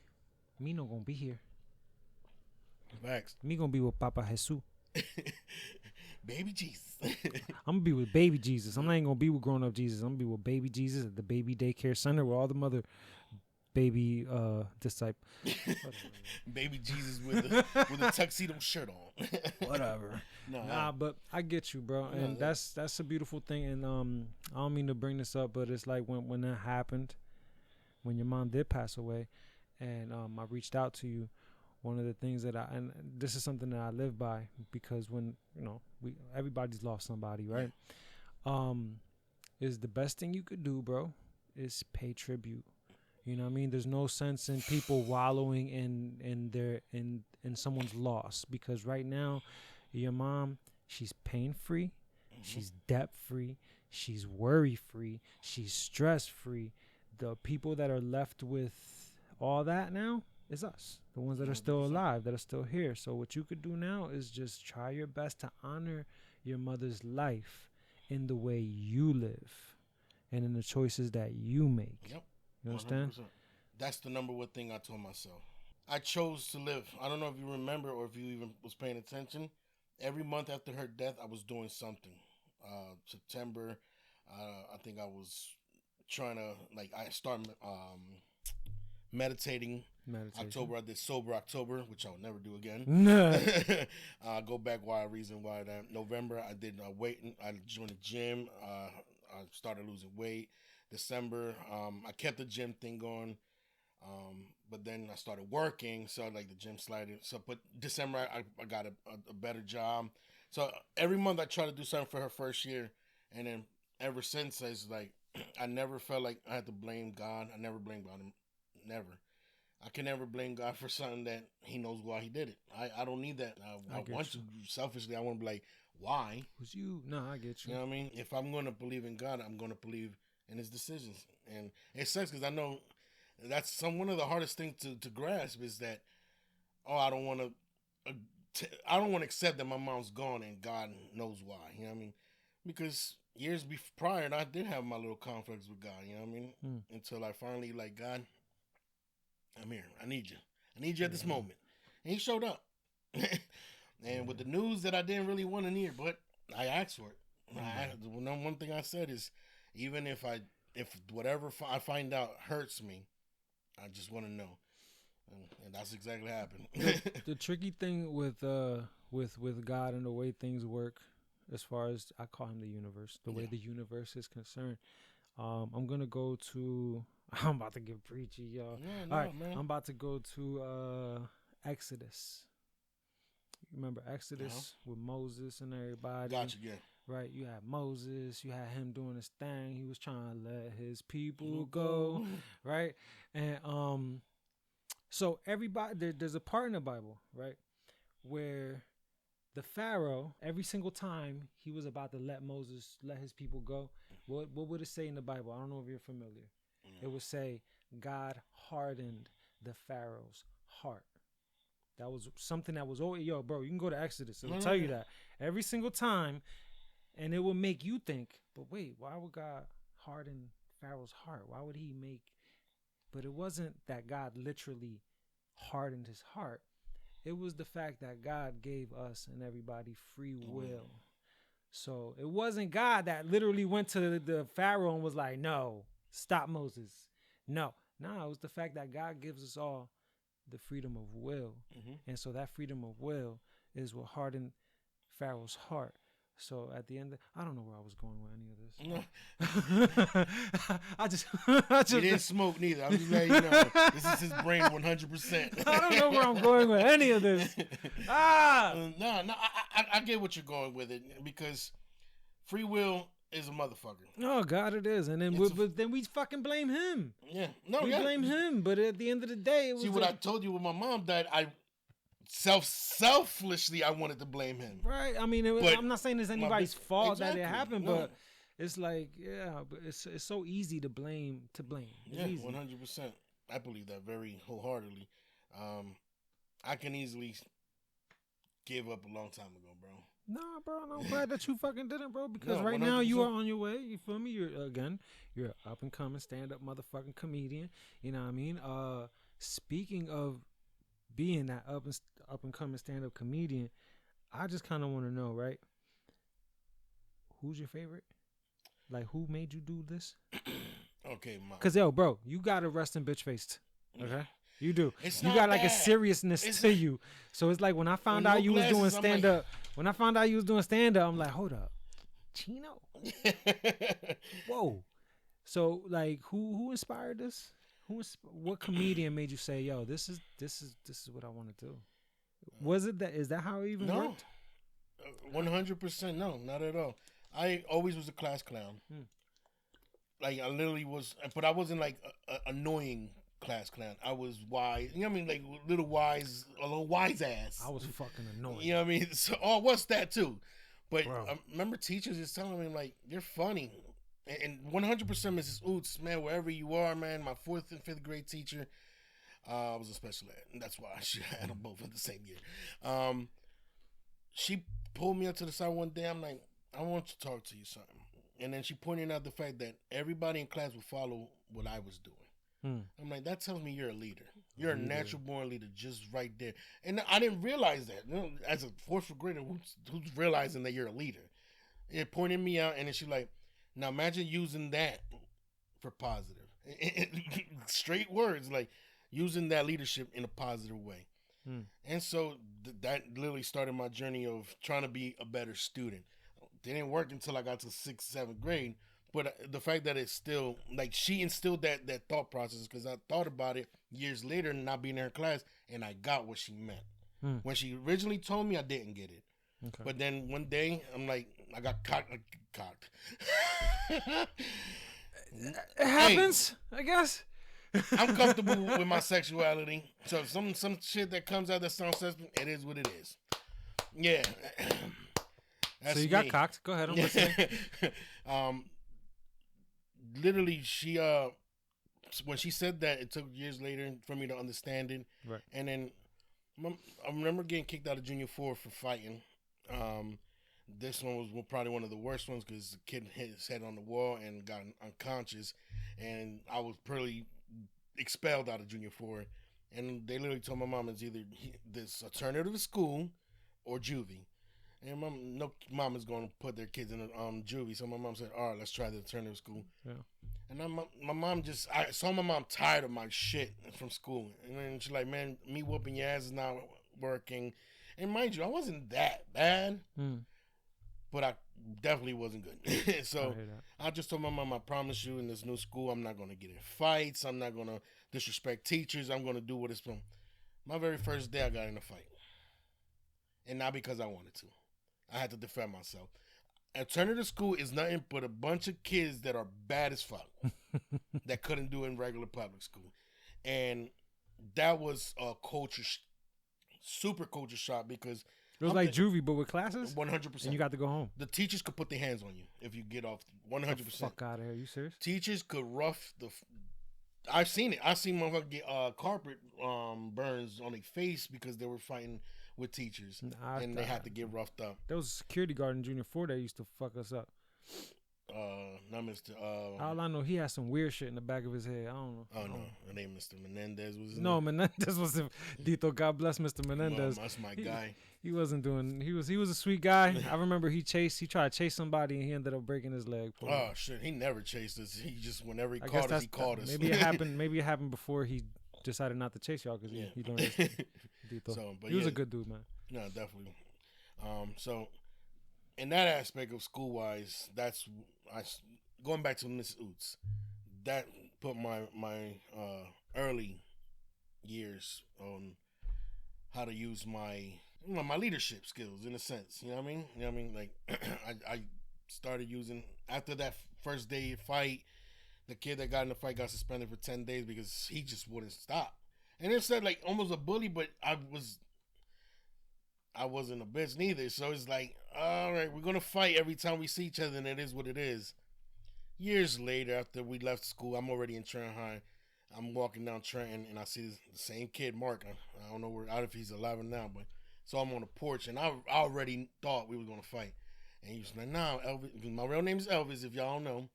me no gonna be here. Facts. Me gonna be with Papa Jesus. Baby Jesus. I'm gonna be with baby Jesus. I'm not even gonna be with grown up Jesus. I'm gonna be with baby Jesus at the baby daycare center where all the mother baby disciple. Baby Jesus with a tuxedo shirt on. Whatever. Nah, but I get you, bro. And that's a beautiful thing. And I don't mean to bring this up, but it's like when that happened, when your mom did pass away, and I reached out to you. One of the things that and this is something that I live by, because when, everybody's lost somebody, right? Is the best thing you could do, bro, is pay tribute. You know what I mean? There's no sense in people wallowing in someone's loss, because right now, your mom, she's pain free, she's debt free, she's worry free, she's stress free. The people that are left with all that now is us, the ones that are still alive, that are still here. So what you could do now is just try your best to honor your mother's life in the way you live and in the choices that you make. Yep. You understand? 100%. That's the number one thing I told myself. I chose to live. I don't know if you remember or if you even was paying attention. Every month after her death, I was doing something. September, I think I was trying to, I started meditating. October, I did Sober October, which I will never do again. Go back reason why that. November, I did weight. I joined the gym. I started losing weight. December, I kept the gym thing going. But then I started working, so the gym slided. So, but December, I got a better job. So every month I try to do something for her first year. And then ever since, it's I never felt like I had to blame God. I never blamed God. Never. I can never blame God for something that he knows why he did it. I don't need that. I want to, selfishly, I want to be like, why? It was you. No, I get you. You know what I mean? If I'm going to believe in God, I'm going to believe in his decisions. And it sucks because I know that's one of the hardest things to grasp is that, I don't want to accept that my mom's gone and God knows why. You know what I mean? Because years prior, I did have my little conflicts with God. You know what I mean? Until I finally God, I'm here. I need you. I need you at this moment. And he showed up. And with the news that I didn't really want to hear, but I asked for it. One thing I said is, even if whatever I find out hurts me, I just want to know. And that's exactly what happened. The tricky thing with God and the way things work, as far as I call him the universe, the way the universe is concerned, I'm gonna go to. I'm about to get preachy, y'all. All right, man. I'm about to go to Exodus. Remember Exodus with Moses and everybody? Gotcha, yeah. Right, you had Moses, you had him doing his thing. He was trying to let his people go, right? And so everybody, there's a part in the Bible, right, where the Pharaoh, every single time he was about to let his people go, what would it say in the Bible? I don't know if you're familiar. It would say God hardened the Pharaoh's heart. That was something that was always, yo, bro, you can go to Exodus. It'll tell you that every single time, and it will make you think, but wait, why would God harden Pharaoh's heart? Why would he make? But it wasn't that God literally hardened his heart. It was the fact that God gave us and everybody free will. So it wasn't God that literally went to the Pharaoh and was like, no, stop Moses. No, it was the fact that God gives us all the freedom of will. And so that freedom of will is what hardened Pharaoh's heart. So at the end, I don't know where I was going with any of this. I just He didn't smoke neither. I'm just letting you know. This is his brain 100%. I don't know where I'm going with any of this. No, I get what you're going with it, because free will is a motherfucker. Oh God, it is. And then then we fucking blame him. Yeah, we blame him. But at the end of the day, it was what I told you when my mom died. I selfishly I wanted to blame him. Right. I mean, I'm not saying it's anybody's fault that it happened, but it's like, but it's so easy to blame. Yeah, 100%. I believe that very wholeheartedly. I can easily give up a long time ago, bro. Nah, bro, and I'm glad that you fucking didn't, bro, because right now you are on your way. You feel me? You're an up and coming stand up motherfucking comedian. You know what I mean? Speaking of being that up and coming stand up comedian, I just kind of want to know, right? Who's your favorite? Like, who made you do this? Okay, because yo, bro, you got a resting bitch faced. Okay. You do. You got like bad. A seriousness to you. So it's like when I found out you was doing stand up, I'm like, hold up, Chinno. Whoa. So like, who inspired this? What comedian made you say, yo, this is what I want to do? Was it that? Is that how it even worked? 100%. No, not at all. I always was a class clown. Like I literally was, but I wasn't like annoying class clown. I was wise. You know what I mean? Like a little wise ass. I was fucking annoying. You know what I mean? So, what's that too? But I remember teachers just telling me like, "You're funny," and 100% Mrs. Oots, man, wherever you are, man. My 4th and 5th grade teacher, I was a special ed, and that's why I had them both in the same year. She pulled me up to the side one day. I'm like, I want to talk to you something. And then she pointed out the fact that everybody in class would follow what I was doing. I'm like, that tells me you're a leader. You're a natural born leader, just right there. And I didn't realize that. You know, as a 4th grader, who's realizing that you're a leader? It pointed me out, and then she's like, now imagine using that for positive. Straight words, like using that leadership in a positive way. And so that literally started my journey of trying to be a better student. It didn't work until I got to 6th, 7th grade. But the fact that it's still, like, she instilled that thought process, because I thought about it years later, not being in her class, and I got what she meant. When she originally told me, I didn't get it. Okay. But then one day, I'm like, I got cocked. It happens, I guess. I'm comfortable with my sexuality. So some shit that comes out that sounds sensitive, it is what it is. Yeah. So you got cocked. Go ahead. I'm listening. Literally, she when she said that, it took years later for me to understand it. Right. And then I remember getting kicked out of junior 4 for fighting. This one was probably one of the worst ones, because the kid hit his head on the wall and got unconscious, and I was pretty expelled out of junior 4. And they literally told my mom, it's either this alternative school or juvie. And no mom is going to put their kids in juvie. So my mom said, all right, let's try the alternative school. Yeah. And my mom I saw my mom tired of my shit from school. And then she's like, man, me whooping your ass is not working. And mind you, I wasn't that bad, but I definitely wasn't good. So I just told my mom, I promise you in this new school, I'm not going to get in fights. I'm not going to disrespect teachers. I'm going to do what it's from. My very first day, I got in a fight. And not because I wanted to. I had to defend myself. Alternative school is nothing but a bunch of kids that are bad as fuck that couldn't do it in regular public school. And that was a super culture shock because it was like juvie, but with classes? 100%. And you got to go home. The teachers could put their hands on you if you get off 100%. Fuck out of here. You serious? Teachers could rough the... I've seen it. I've seen motherfuckers get carpet burns on their face because they were fighting with teachers, and they had to get roughed up. There was a security guard in Junior 4 that used to fuck us up. Not Mr. All I know, he had some weird shit in the back of his head. I don't know. Oh no, the name Mr. Menendez was. No, Menendez was Dito. God bless Mr. Menendez. That's my guy. He wasn't doing. He was a sweet guy. I remember he tried to chase somebody and he ended up breaking his leg. Oh shit, he never chased us. He just whenever he called us, he called us. Maybe it happened. Maybe it happened before he decided not to chase y'all because he learned his Dito. So, but he was a good dude, man. No, definitely. So, in that aspect of school wise, going back to Miss Oots, that put my early years on how to use my leadership skills in a sense. You know what I mean? Like I started using after that first day fight. The kid that got in the fight got suspended for 10 days because he just wouldn't stop. And it said like almost a bully, but I wasn't a bitch neither. So it's like, all right, we're gonna fight every time we see each other, and it is what it is. Years later, after we left school, I'm already in Trenton High. I'm walking down Trenton, and I see the same kid, Mark. I don't know if he's alive or now, but so I'm on the porch, and I already thought we were gonna fight. And he was like, "Nah, Elvis, because my real name is Elvis. If y'all don't know,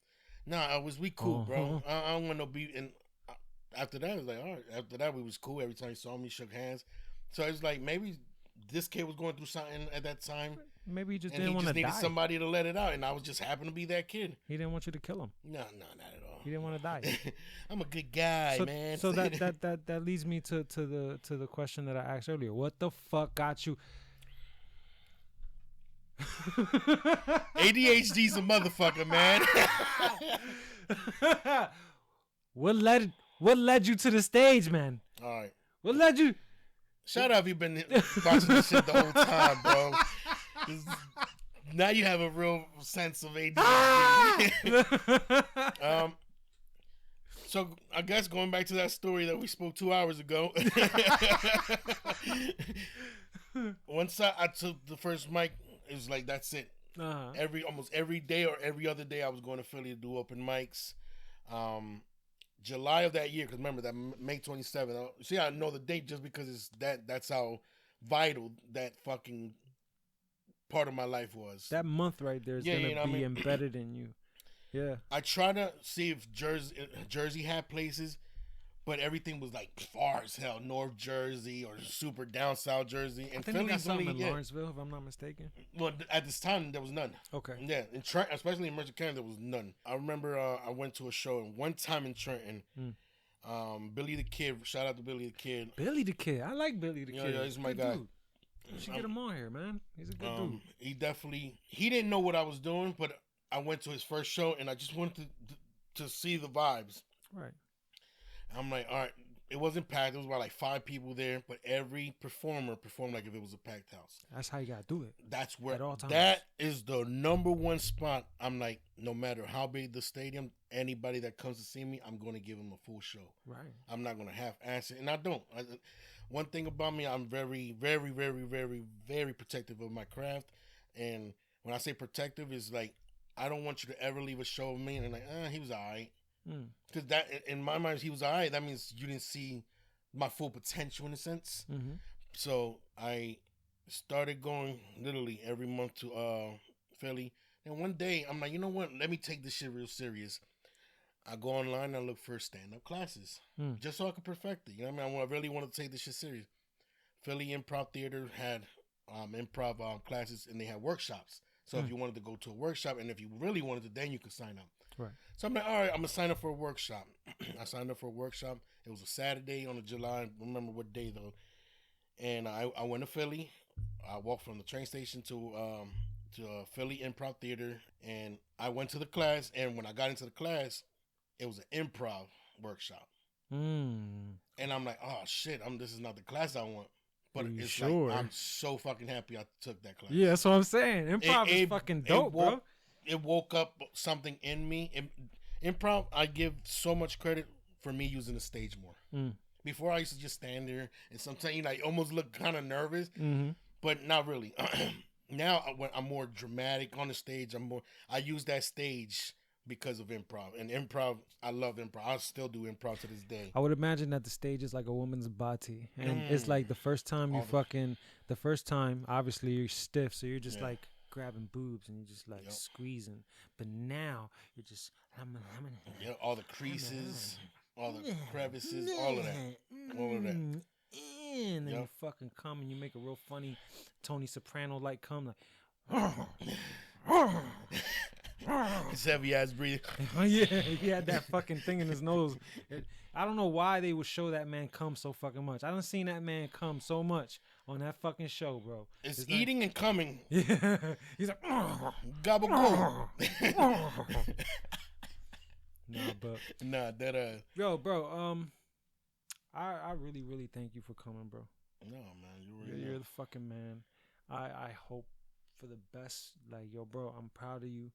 nah, Elvis, we cool, bro. I don't want no beef." And after that, I was like, all right. After that, we was cool. Every time he saw me, shook hands. So it was like maybe this kid was going through something at that time. Maybe he just didn't want to die. He just needed somebody to let it out, and I was just happened to be that kid. He didn't want you to kill him. No, not at all. He didn't want to die. I'm a good guy, man. So that leads me to the question that I asked earlier. What the fuck got you? ADHD's a motherfucker, man. What led you to the stage, man? All right. What led you? Shout out if you've been watching this shit the whole time, bro. Now you have a real sense of ADHD. So I guess going back to that story that we spoke 2 hours ago. Once I took the first mic, it was like that's it. Almost every day or every other day, I was going to Philly to do open mics. July of that year, because remember that May 27th. See, I know the date just because it's that's how vital that fucking part of my life was. That month right there is gonna be embedded in you. Yeah. I try to see if Jersey had places, but everything was like far as hell. North Jersey or super down south Jersey. And I think Philly's only in Lawrenceville, if I'm not mistaken. Well, at this time there was none. Okay. Yeah, in Trenton, especially in Mercer County, there was none. I remember I went to a show one time in Trenton. Billy the Kid. Shout out to Billy the Kid. Billy the Kid. I like Billy the Kid. Yeah, he's my guy. Dude. You should get him on here, man. He's a good dude. He didn't know what I was doing, but I went to his first show and I just wanted to see the vibes. Right. I'm like, all right. It wasn't packed. There was about like 5 people there, but every performer performed like if it was a packed house. That's how you gotta do it. That's where that is the number one spot. I'm like, no matter how big the stadium, anybody that comes to see me, I'm going to give them a full show. Right. I'm not going to half-ass it, and I don't. One thing about me, I'm very, very, very, very, very protective of my craft, and when I say protective, is like I don't want you to ever leave a show with me and like, he was all right. Because that, in my mind, he was all right. That means you didn't see my full potential in a sense. Mm-hmm. So I started going literally every month to Philly. And one day, I'm like, you know what? Let me take this shit real serious. I go online and I look for stand-up classes just so I could perfect it. You know what I mean? I really want to take this shit serious. Philly Improv Theater had improv classes, and they had workshops. So if you wanted to go to a workshop, and if you really wanted to, then you could sign up. Right. So I'm like, all right, I'm gonna sign up for a workshop. I signed up for a workshop. It was a Saturday on July. I don't remember what day though. And I went to Philly. I walked from the train station to Philly Improv Theater, and I went to the class. And when I got into the class, it was an improv workshop. And I'm like, oh shit, this is not the class I want. But it's sure? Like, I'm so fucking happy I took that class. Yeah, that's what I'm saying. Improv is fucking dope, bro. It woke up something in me. Improv, I give so much credit for me using the stage more. Before, I used to just stand there, and sometimes I almost look kind of nervous, but not really. Now, when I'm more dramatic on the stage, I use that stage because of improv. And improv, I love improv. I still do improv to this day. I would imagine that the stage is like a woman's body. And it's like the first time the first time, obviously you're stiff. So you're just like grabbing boobs and you're just like squeezing. But now you're just. All the creases, all the crevices, all of that. All of that. And then you fucking come and you make a real funny Tony Soprano-like come. Like. His heavy ass breathing. Yeah, he had that fucking thing in his nose. I don't know why they would show that man come so fucking much. I done seen that man come so much on that fucking show, bro. It's eating and coming. Yeah, he's like gobble go. Yo, bro. I really thank you for coming, bro. No, man, you're the fucking man. I hope for the best. Like, yo, bro, I'm proud of you.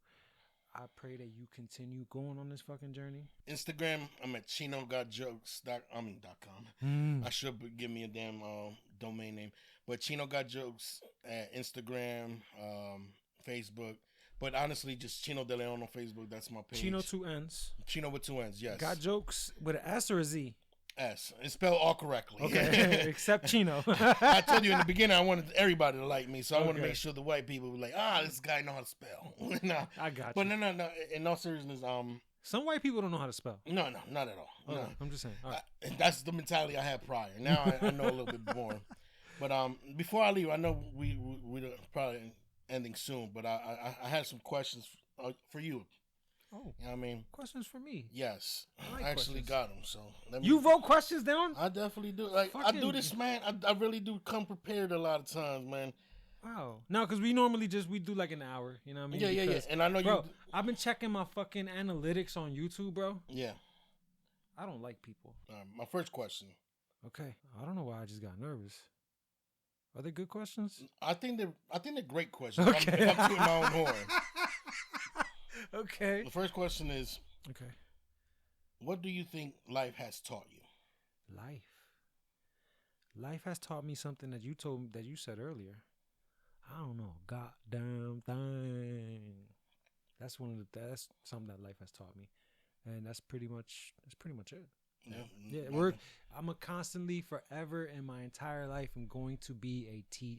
I pray that you continue going on this fucking journey. Instagram, I'm at ChinnoGotJokes.com. I should give me a damn domain name. But Chinno Got Jokes at Instagram, Facebook. But honestly, just Chinno De Leon on Facebook. That's my page. Chinno 2 N's. Chinno with 2 N's, yes. Got Jokes with an S or a Z? S. It's spelled all correctly. Okay, except Chinno. I told you in the beginning I wanted everybody to like me, so I want to make sure the white people were like, this guy know how to spell. No, I got you. But no. In all seriousness, some white people don't know how to spell. No, not at all. Okay, no. I'm just saying. All right. That's the mentality I had prior. Now I know a little bit more. But before I leave, I know we're probably ending soon, but I had some questions for you. Oh, you know what I mean? Questions for me? Yes, I actually got them. So you wrote questions down? I definitely do. Like I do this, man. I really do come prepared a lot of times, man. Wow. No, because we normally we do like an hour. You know what I mean? Yeah. And I know bro, I've been checking my fucking analytics on YouTube, bro. Yeah. I don't like people. My first question. Okay. I don't know why I just got nervous. Are they good questions? I think they're great questions. Okay. If I'm tooting my own horn. Okay. The first question is, okay, what do you think life has taught you? Life has taught me something that you said earlier. I don't know, goddamn thing. That's something that life has taught me, and that's pretty much it. Yeah. I'm a constantly, forever in my entire life, I'm going to be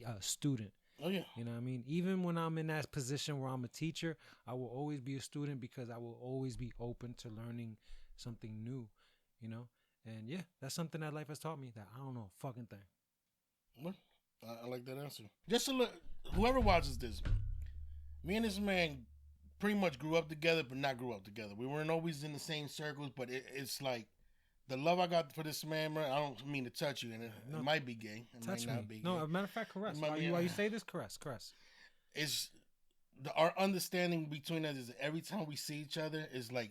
a student. Oh, yeah. You know what I mean? Even when I'm in that position where I'm a teacher, I will always be a student because I will always be open to learning something new, you know? And yeah, that's something that life has taught me, that I don't know a fucking thing. Well, I like that answer. Just to look, whoever watches this, me and this man pretty much grew up together, but not grew up together. We weren't always in the same circles, but it's like, the love I got for this man, I don't mean to touch you, and it might be gay. It touch might me. not be gay. No, as a matter of fact, caress. While you say this, caress. It's our understanding between us is every time we see each other is like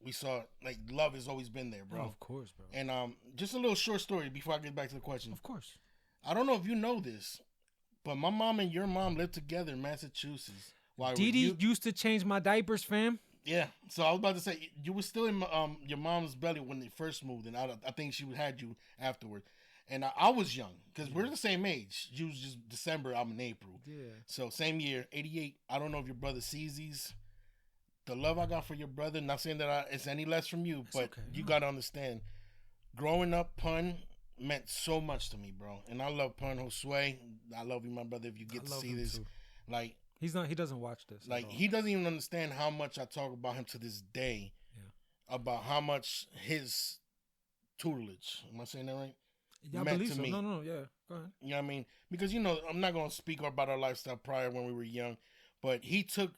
we saw, like, love has always been there, bro. Oh, of course, bro. And just a little short story before I get back to the question. Of course. I don't know if you know this, but my mom and your mom lived together in Massachusetts. Dee Dee used to change my diapers, fam. Yeah, so I was about to say, you were still in your mom's belly when they first moved, and I think she had you afterward. And I was young, because we're the same age. You was just December, I'm in April. Yeah. So same year, 88. I don't know if your brother sees these. The love I got for your brother, not saying that it's any less from you, but you got to understand, growing up, Pun meant so much to me, bro. And I love Pun Josue. I love you, my brother, if you get to see this. Too. Like, he doesn't watch this. Like, he doesn't even understand how much I talk about him to this day. Yeah. About how much his tutelage. Am I saying that right? Yeah, I meant believe to so. me. No, yeah. Go ahead. You know what I mean? Because, I'm not going to speak about our lifestyle prior when we were young, but he took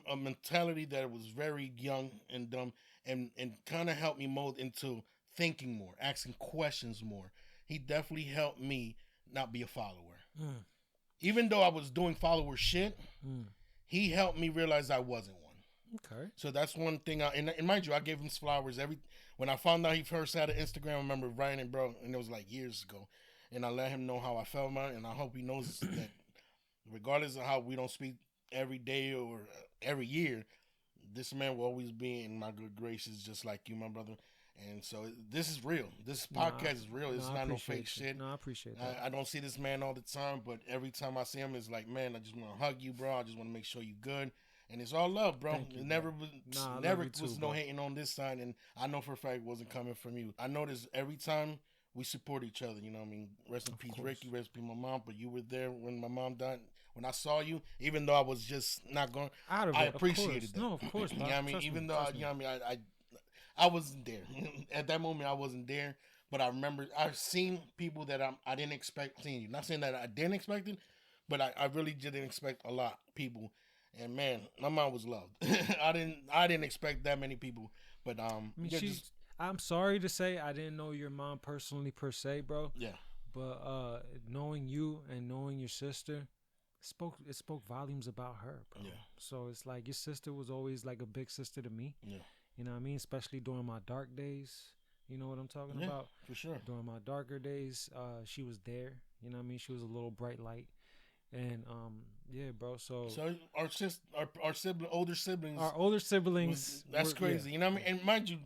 a mentality that was very young and dumb and kind of helped me mold into thinking more, asking questions more. He definitely helped me not be a follower. Even though I was doing follower shit, he helped me realize I wasn't one. Okay. So that's one thing. And mind you, I gave him flowers when I found out he first had an Instagram. I remember writing it, bro, and it was like years ago. And I let him know how I felt about it, and I hope he knows that regardless of how we don't speak every day or every year, this man will always be in my good graces, just like you, my brother. And so this is real. This podcast is real. It's not no fake shit. No, I appreciate that. I don't see this man all the time, but every time I see him, it's like, man, I just want to hug you, bro. I just want to make sure you good. And it's all love, bro. Thank you, It never too, was no hating on this side, and I know for a fact it wasn't coming from you. I noticed every time we support each other, you know what I mean? Rest in peace, Ricky, rest in peace, my mom, but you were there when my mom died. When I saw you, even though I was just not going, I appreciated that. No, of course, you know what I mean? Even though, you know what I mean? I wasn't there. At that moment, I wasn't there, but I remember I've seen people that I didn't expect seeing you. Not saying that I didn't expect it, but I really didn't expect a lot of people. And man, my mom was loved. I didn't expect that many people, but I mean, I'm sorry to say I didn't know your mom personally per se, bro. Yeah. But knowing you and knowing your sister spoke volumes about her, bro. Yeah. So it's like your sister was always like a big sister to me. Yeah. You know what I mean? Especially during my dark days. You know what I'm talking about? For sure. During my darker days, she was there. You know what I mean? She was a little bright light. And yeah, bro. So our older siblings. That's crazy. Yeah. You know what I mean? And mind you,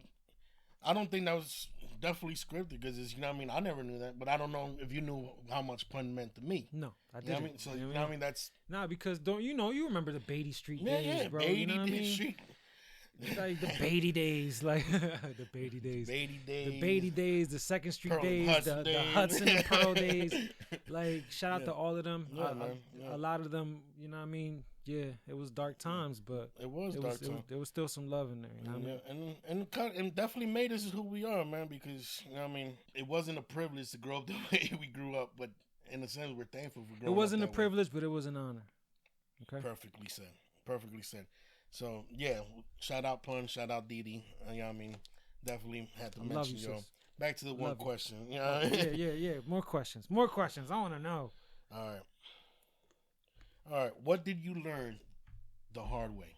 I don't think that was definitely scripted because it's, you know what I mean? I never knew that, but I don't know if you knew how much pun meant to me. No, I didn't. You know what I mean? So, you know what I mean? That's... Nah, because you remember the Beatty Street days, bro. Beatty you know what I mean? Street. Like the Beatty days, like the Beatty days. The Beatty days, the Second Street Pearl days, the Hudson and Pearl days. Like, shout out to all of them. Yeah, man. Yeah. A lot of them, you know what I mean? Yeah, it was dark times, but it was dark times. There was still some love in there. You know what I mean? And definitely made us who we are, man, because, you know what I mean, it wasn't a privilege to grow up the way we grew up, but in a sense, we're thankful for growing up. It wasn't that a privilege, but it was an honor. Okay? Perfectly said. So, yeah, shout out Pun, shout out Dee Dee. You know what I mean? Definitely had to mention, yo. Back to the one question. You know? Yeah. More questions. I want to know. All right. What did you learn the hard way?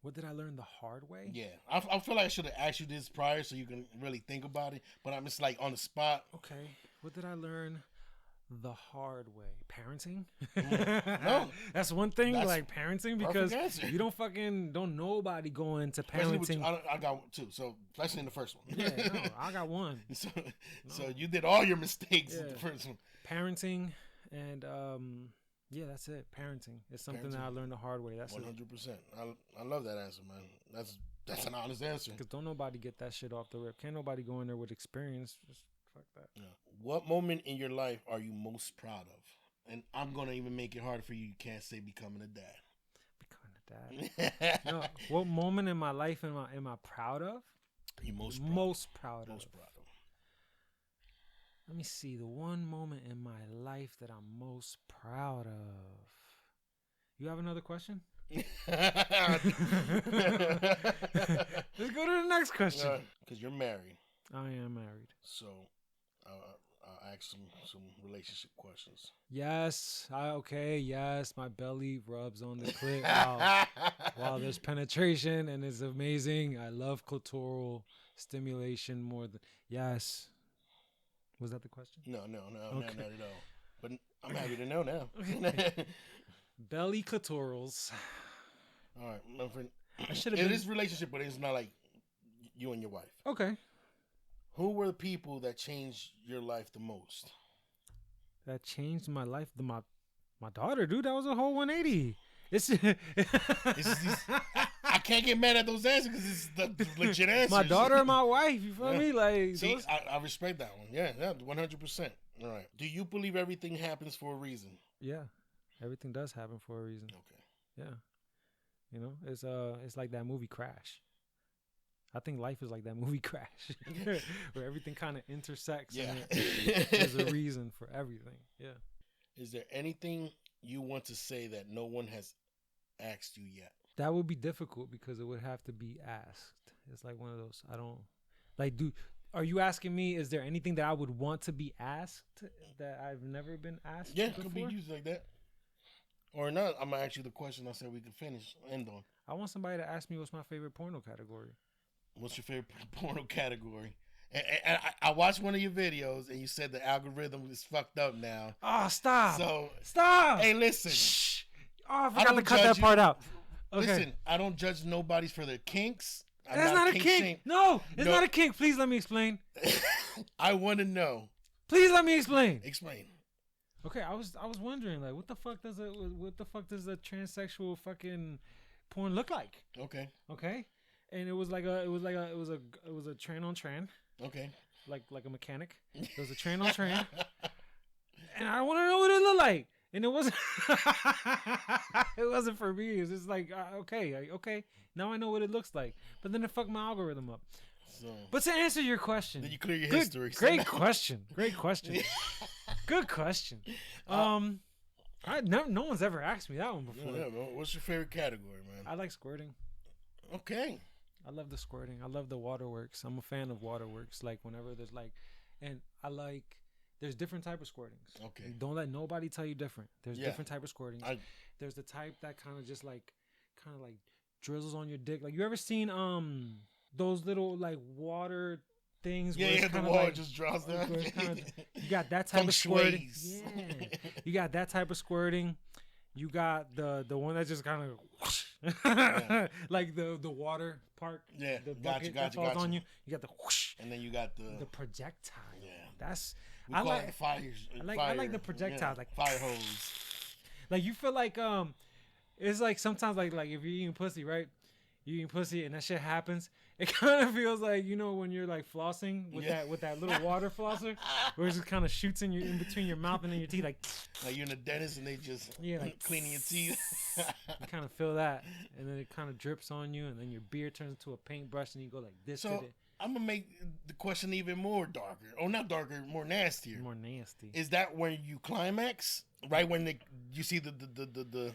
What did I learn the hard way? Yeah. I feel like I should have asked you this prior so you can really think about it, but I'm just like on the spot. Okay. What did I learn the hard way? Parenting? No. That's one thing, like parenting, because you don't nobody go into parenting. I got one too, so especially in the first one. Yeah, no, I got one. So you did all your mistakes in the first one. Parenting and yeah, that's it. Parenting is something that I learned the hard way. That's 100%. I love that answer, man. That's an honest answer. Because don't nobody get that shit off the rip. Can't nobody go in there with experience. Just fuck that. Yeah. What moment in your life are you most proud of? And I'm gonna even make it harder for you. You can't say becoming a dad. Becoming a dad. No. What moment in my life am I proud of? You most proud of. Let me see. The one moment in my life that I'm most proud of. You have another question? Let's go to the next question. Because you're married. I am married. So I'll ask some relationship questions. Yes. Yes. My belly rubs on the clit while there's penetration, and it's amazing. I love clitoral stimulation more than... Yes. Was that the question? No, not at all. But I'm happy to know now. Belly clitorals. All right, my friend. It is relationship, but it's not like you and your wife. Okay. Who were the people that changed your life the most? That changed my life? My daughter, dude. That was a whole 180. I can't get mad at those answers because it's the legit answers. My daughter and my wife, you feel me? Like, see, I respect that one. Yeah, 100%. All right. Do you believe everything happens for a reason? Yeah, everything does happen for a reason. Okay. Yeah, you know, it's like that movie Crash. I think life is like that movie Crash, where everything kind of intersects. Yeah. And there's a reason for everything. Yeah. Is there anything you want to say that no one has asked you yet? That would be difficult because it would have to be asked. It's like one of those. I don't like. Are you asking me? Is there anything that I would want to be asked that I've never been asked? Yeah, before? could be used like that. Or not. I'm gonna ask you the question I said we could end on. I want somebody to ask me what's my favorite porno category. What's your favorite porno category? And I watched one of your videos, and you said the algorithm is fucked up now. Oh, stop! So Stop! Hey, listen. Shh. Oh, I forgot to cut that part out. Okay. Listen, I don't judge nobody's for their kinks. That's not a kink. Shame. No, it's not a kink. Please let me explain. I want to know. Please let me explain. Explain. Okay, I was wondering, like, what the fuck does a transsexual fucking porn look like? Okay. Okay, and it was a tran on tran. Okay. Like a mechanic. It was a tran on tran, and I want to know what it looked like. And it wasn't. It wasn't for me. It's just like okay. Now I know what it looks like. But then it fucked my algorithm up. So, but to answer your question, then you clear your history. Great question. Great question. Good question. No one's ever asked me that one before. Yeah, what's your favorite category, man? I like squirting. Okay. I love the squirting. I love the waterworks. I'm a fan of waterworks. Like whenever there's there's different type of squirtings. Okay. Don't let nobody tell you different. There's different type of squirtings. There's the type that kind of drizzles on your dick. Like you ever seen those little like water things? Yeah, the water just drops down. You got that type of squirting. Yeah. You got that type of squirting. You got the one that just kind of like the water part. Yeah, the bucket that falls on you. You got the whoosh, and then you got the projectile. Yeah, that's. I like the fires. I like the projectiles, like fire hose. Like you feel like it's like sometimes like if you're eating pussy, right? You eating pussy and that shit happens. It kind of feels like when you're like flossing with that little water flosser, where it just kind of shoots in between your mouth and then your teeth, like you're in the dentist and they just like cleaning your teeth. You kind of feel that, and then it kind of drips on you, and then your beard turns into a paintbrush, and you go like this with it. I'm gonna make the question even more darker. Oh, not darker, more nastier. More nasty. Is that when you climax? Right when you see the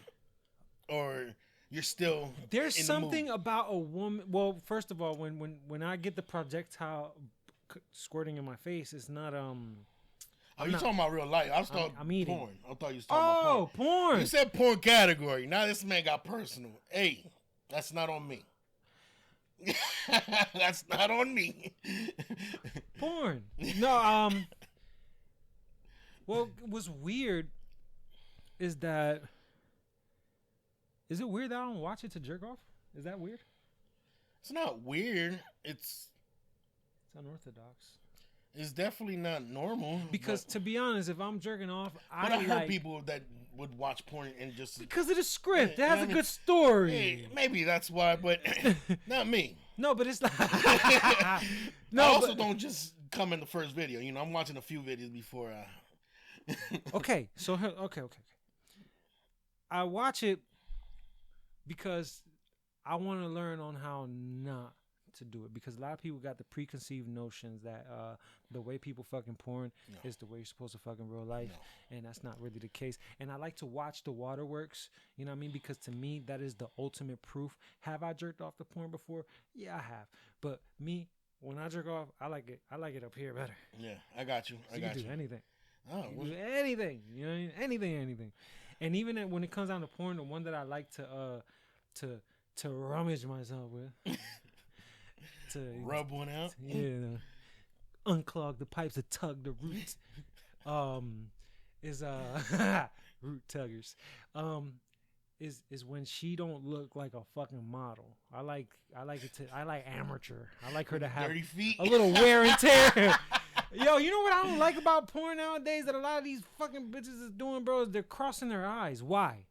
or you're still there's in something about a woman. Well, first of all, when I get the projectile squirting in my face, it's not Oh, you talking about real life? I'm eating porn. I thought you was talking about porn. You said porn category. Now this man got personal. Hey, that's not on me. That's not on me. Porn. No, well, what's weird is that is it weird that I don't watch it to jerk off? Is that weird? It's not weird. It's unorthodox. It's definitely not normal. Because to be honest, if I'm jerking off, I heard people that would watch porn and just because of the script. It has a good story. Hey, maybe that's why, but not me. No, but it's like no. I also don't just come in the first video. I'm watching a few videos before I. Okay, so okay. I watch it because I want to learn on how not to do it, because a lot of people got the preconceived notions that the way people fucking porn is the way you're supposed to fuck in real life, and that's not really the case. And I like to watch the waterworks, you know what I mean, because to me that is the ultimate proof. Have I jerked off the porn before? Yeah, I have. But me, when I jerk off, I like it up here better. Yeah, I got you. So you can do anything. Oh, you do anything. You know what I mean? Anything. And even when it comes down to porn, the one that I like to rummage myself with. To rub one out, unclog the pipes, to tug the roots, is root tuggers, is when she don't look like a fucking model. I like amateur. I like her to have dirty feet, a little wear and tear. Yo, you know what I don't like about porn nowadays that a lot of these fucking bitches is doing, bro? Is they're crossing their eyes. Why?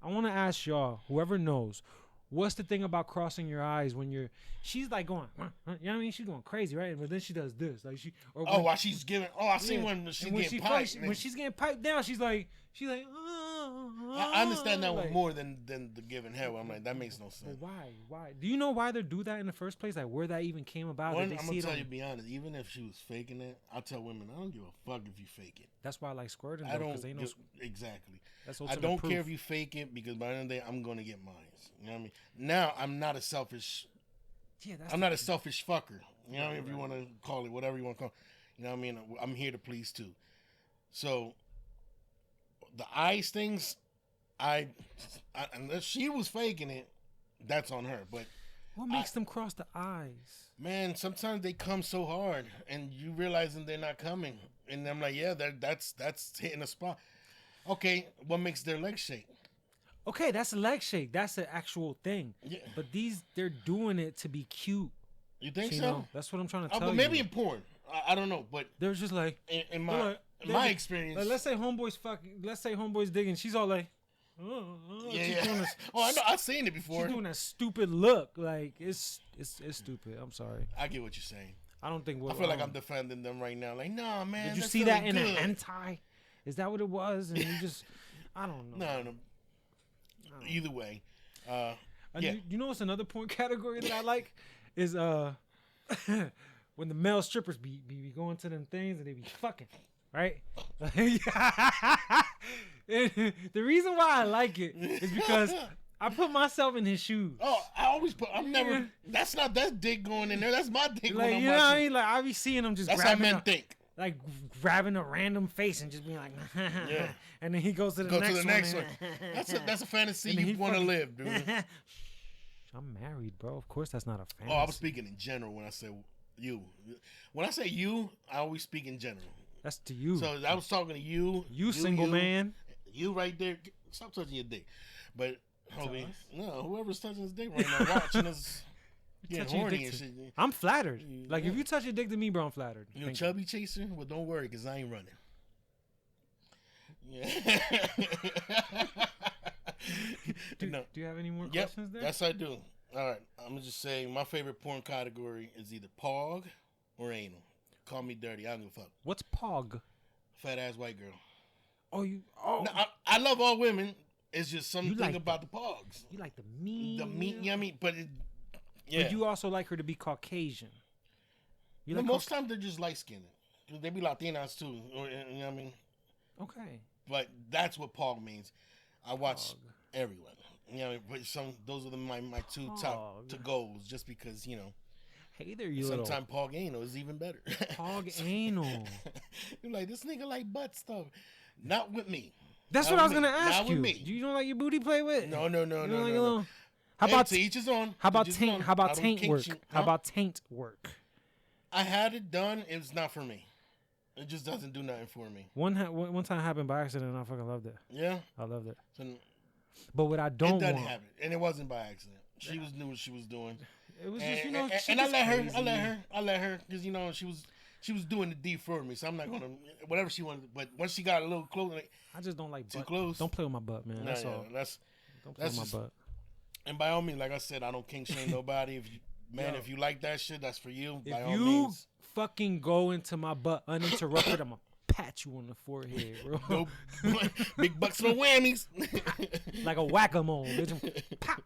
I want to ask y'all, whoever knows. What's the thing about crossing your eyes when she's like going, you know what I mean? She's going crazy, right? But then she does this, like while she's giving, I seen when she's getting piped. When she's getting piped down, she's like, I understand that one more than the giving head. I'm like, that makes no sense. But why? Do you know why they do that in the first place? Like where that even came about? One, I'm gonna tell you, be honest. Even if she was faking it, I tell women, I don't give a fuck if you fake it. That's why I like squirting. I don't exactly. I don't care if you fake it because by the end of the day, I'm gonna get mine. You know what I mean? Now I'm not a selfish. Yeah, I'm not a selfish fucker. You know what I mean? If you want to call it whatever you want to call it. You know what I mean? I'm here to please too. So the eyes things, unless she was faking it, that's on her. But what makes them cross the eyes? Man, sometimes they come so hard, and you realizing they're not coming, and I'm like, yeah, that's hitting a spot. Okay, what makes their legs shake? Okay, that's a leg shake. That's an actual thing. Yeah. But they're doing it to be cute. You think so? That's what I'm trying to tell you. But maybe in porn. I don't know, but they're just like in my experience. Like, let's say homeboy's digging. She's all like, yeah. I know. I've seen it before. She's doing that stupid look. Like it's stupid. I'm sorry. I get what you're saying. I don't think. I feel like I'm defending them right now. Like, nah, man. Did you see that in a hentai? Is that what it was? And you just, I don't know. No. Either way, yeah. You know what's another porn category that I like is when the male strippers be going to them things and they be fucking, right? The reason why I like it is because I put myself in his shoes. Oh, I always put. I'm never. That's not that dick going in there. That's my dick. Like, you know what I mean? Like I be seeing them just. That's how men think. Like grabbing a random face and just being like, yeah. And then he goes to the next one. That's a fantasy you want to live, dude. I'm married, bro. Of course, that's not a fantasy. Oh, I was speaking in general when I say you. When I say you, I always speak in general. That's to you. So I was talking to you. You single man. You right there. Stop touching your dick. But homie, no, whoever's touching his dick right now, watching us. Yeah, horny and shit. I'm flattered. Like if you touch your dick to me, bro, I'm flattered. You a chubby chaser? Well, don't worry, cause I ain't running. Yeah. Do you have any more questions there? Yes, I do. All right, I'm gonna just say my favorite porn category is either Pawg or anal. Call me dirty. I don't give a fuck. What's Pawg? Fat ass white girl. Oh, you. Oh, no, I love all women. It's just something like about the Pawgs. You like the meat. The meat, yummy, but it. Yeah. But you also like her to be Caucasian. Most times they're just light skinned. They be Latinas too. You know what I mean? Okay. But that's what Pawg means. I watch everyone. You know, but those are my two top to goals just because, you know. Hey there, you sometimes Pawg anal is even better. Pawg anal. You're like, this nigga like butt stuff. Not with me. That's what I was going to ask you. You don't like your booty play with? No. How about to each his own? How about taint? How about taint work? How about taint work? I had it done. It's not for me. It just doesn't do nothing for me. One time happened by accident, and I fucking loved it. Yeah, I loved it. But what I don't want, it doesn't happen, and it wasn't by accident. She knew what she was doing. It was just and I let her, because she was doing the deed for me, so I'm not gonna whatever she wanted. But once she got a little close, I just don't like too close. Don't play with my butt, man. That's all. Don't play with my butt. And by all means, like I said, I don't kink shame nobody. If you like that shit, that's for you. If you fucking go into my butt uninterrupted, I'm gonna pat you on the forehead, bro. Big bucks for whammies. Like a whack-a-mole, bitch. Pop.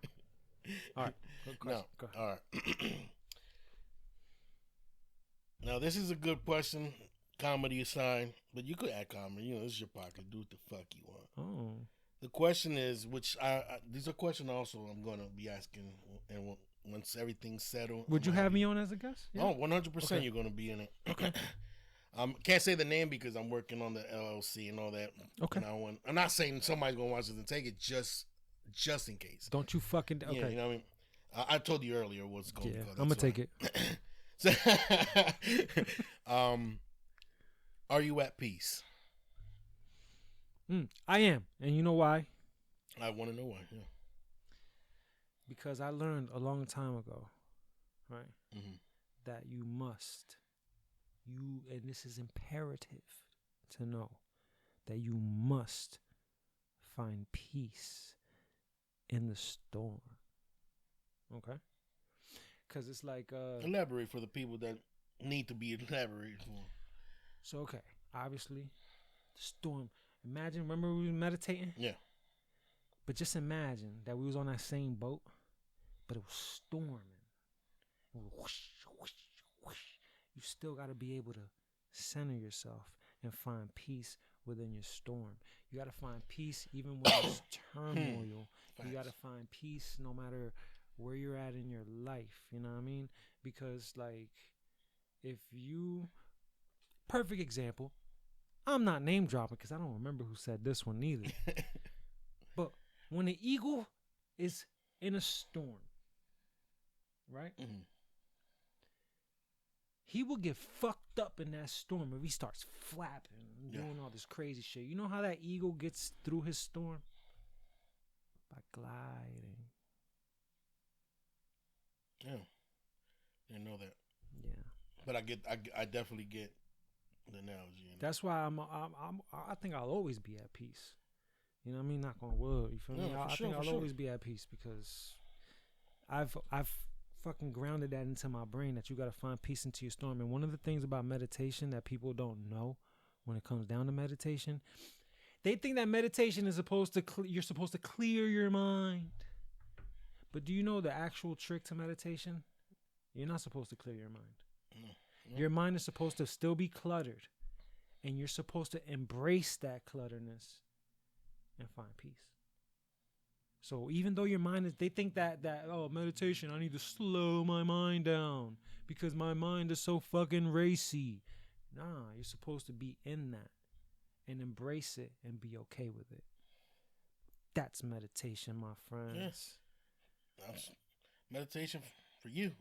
All right. Go right. Now, this is a good question, comedy aside, but you could add comedy. You know, this is your pocket. Do what the fuck you want. Oh. The question is, which these are questions also I'm going to be asking, and once everything's settled. Would you have me on as a guest? Yeah. Oh, 100% you're going to be in it. Okay. Can't say the name because I'm working on the LLC and all that. Okay. And I'm not saying somebody's going to watch this and take it just in case. Don't you fucking... Okay. Yeah, you know what I mean? I told you earlier what's going on. Yeah, I'm going to take it. So, are you at peace? I am. And you know why? I want to know why, yeah. Because I learned a long time ago, right, that and this is imperative to know, that you must find peace in the storm. Okay? Because it's like... elaborate for the people that need to be elaborated for. So, okay, obviously, the storm... Imagine, remember we were meditating? Yeah. But just imagine that we was on that same boat, but it was storming. It was whoosh, whoosh, whoosh. You still got to be able to center yourself and find peace within your storm. You got to find peace even when there's turmoil. You got to find peace no matter where you're at in your life. You know what I mean? Because, like, if you... Perfect example. I'm not name dropping because I don't remember who said this one either. But when an eagle is in a storm, right? Mm-hmm. He will get fucked up in that storm if he starts flapping and doing all this crazy shit. You know how that eagle gets through his storm? By gliding. Yeah. Didn't know that. Yeah. But I definitely get the analogy. That's why I think I'll always be at peace. You know what I mean? Knock on wood. You feel me? I think I'll always be at peace because I've fucking grounded that into my brain that you got to find peace into your storm. And one of the things about meditation that people don't know when it comes down to meditation, they think that meditation is supposed to you're supposed to clear your mind. But do you know the actual trick to meditation? You're not supposed to clear your mind. Mm. Your mind is supposed to still be cluttered, and you're supposed to embrace that clutterness and find peace. So even though your mind is, they think that meditation, I need to slow my mind down because my mind is so fucking racy. Nah, you're supposed to be in that and embrace it and be okay with it. That's meditation, my friends. Yes. That's meditation for you.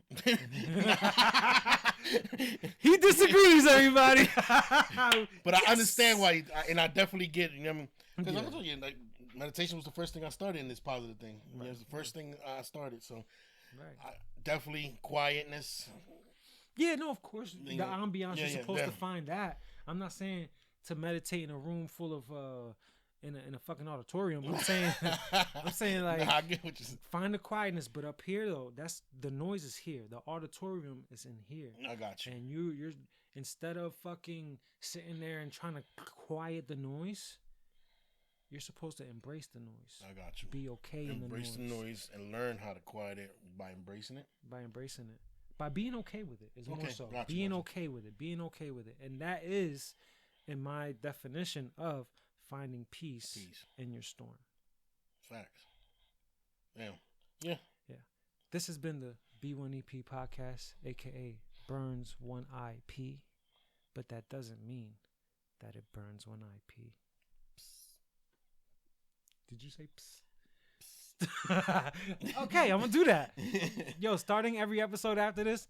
He disagrees, everybody. But I understand why, and I definitely get it. You know what I mean? Because I'm telling you, like, meditation was the first thing I started in this positive thing. Right. It was the first thing I started. So, definitely quietness. Yeah, no, of course. The ambiance, you're supposed to find that. I'm not saying to meditate in a room full of in a fucking auditorium. I'm saying like, I get what you're saying. Find the quietness. But up here though, that's the noise is here. The auditorium is in here. I got you. And you're instead of fucking sitting there and trying to quiet the noise, you're supposed to embrace the noise. I got you. Be okay in the noise. Embrace the noise and learn how to quiet it by embracing it. By being okay with it is more so. Being okay with it. And that is, in my definition of finding peace in your storm. Facts. Damn. Yeah. This has been the B1EP podcast, aka Burnz 1IP. But that doesn't mean that it burns when I pee. Did you say psst? Okay, I'm gonna do that. Yo, starting every episode after this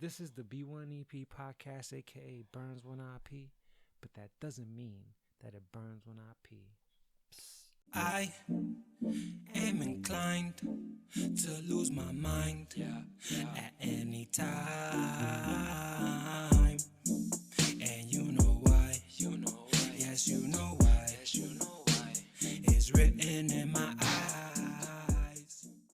is the B1EP podcast, aka Burnz 1IP, but that doesn't mean that it burns when I pee. I am inclined to lose my mind at any time.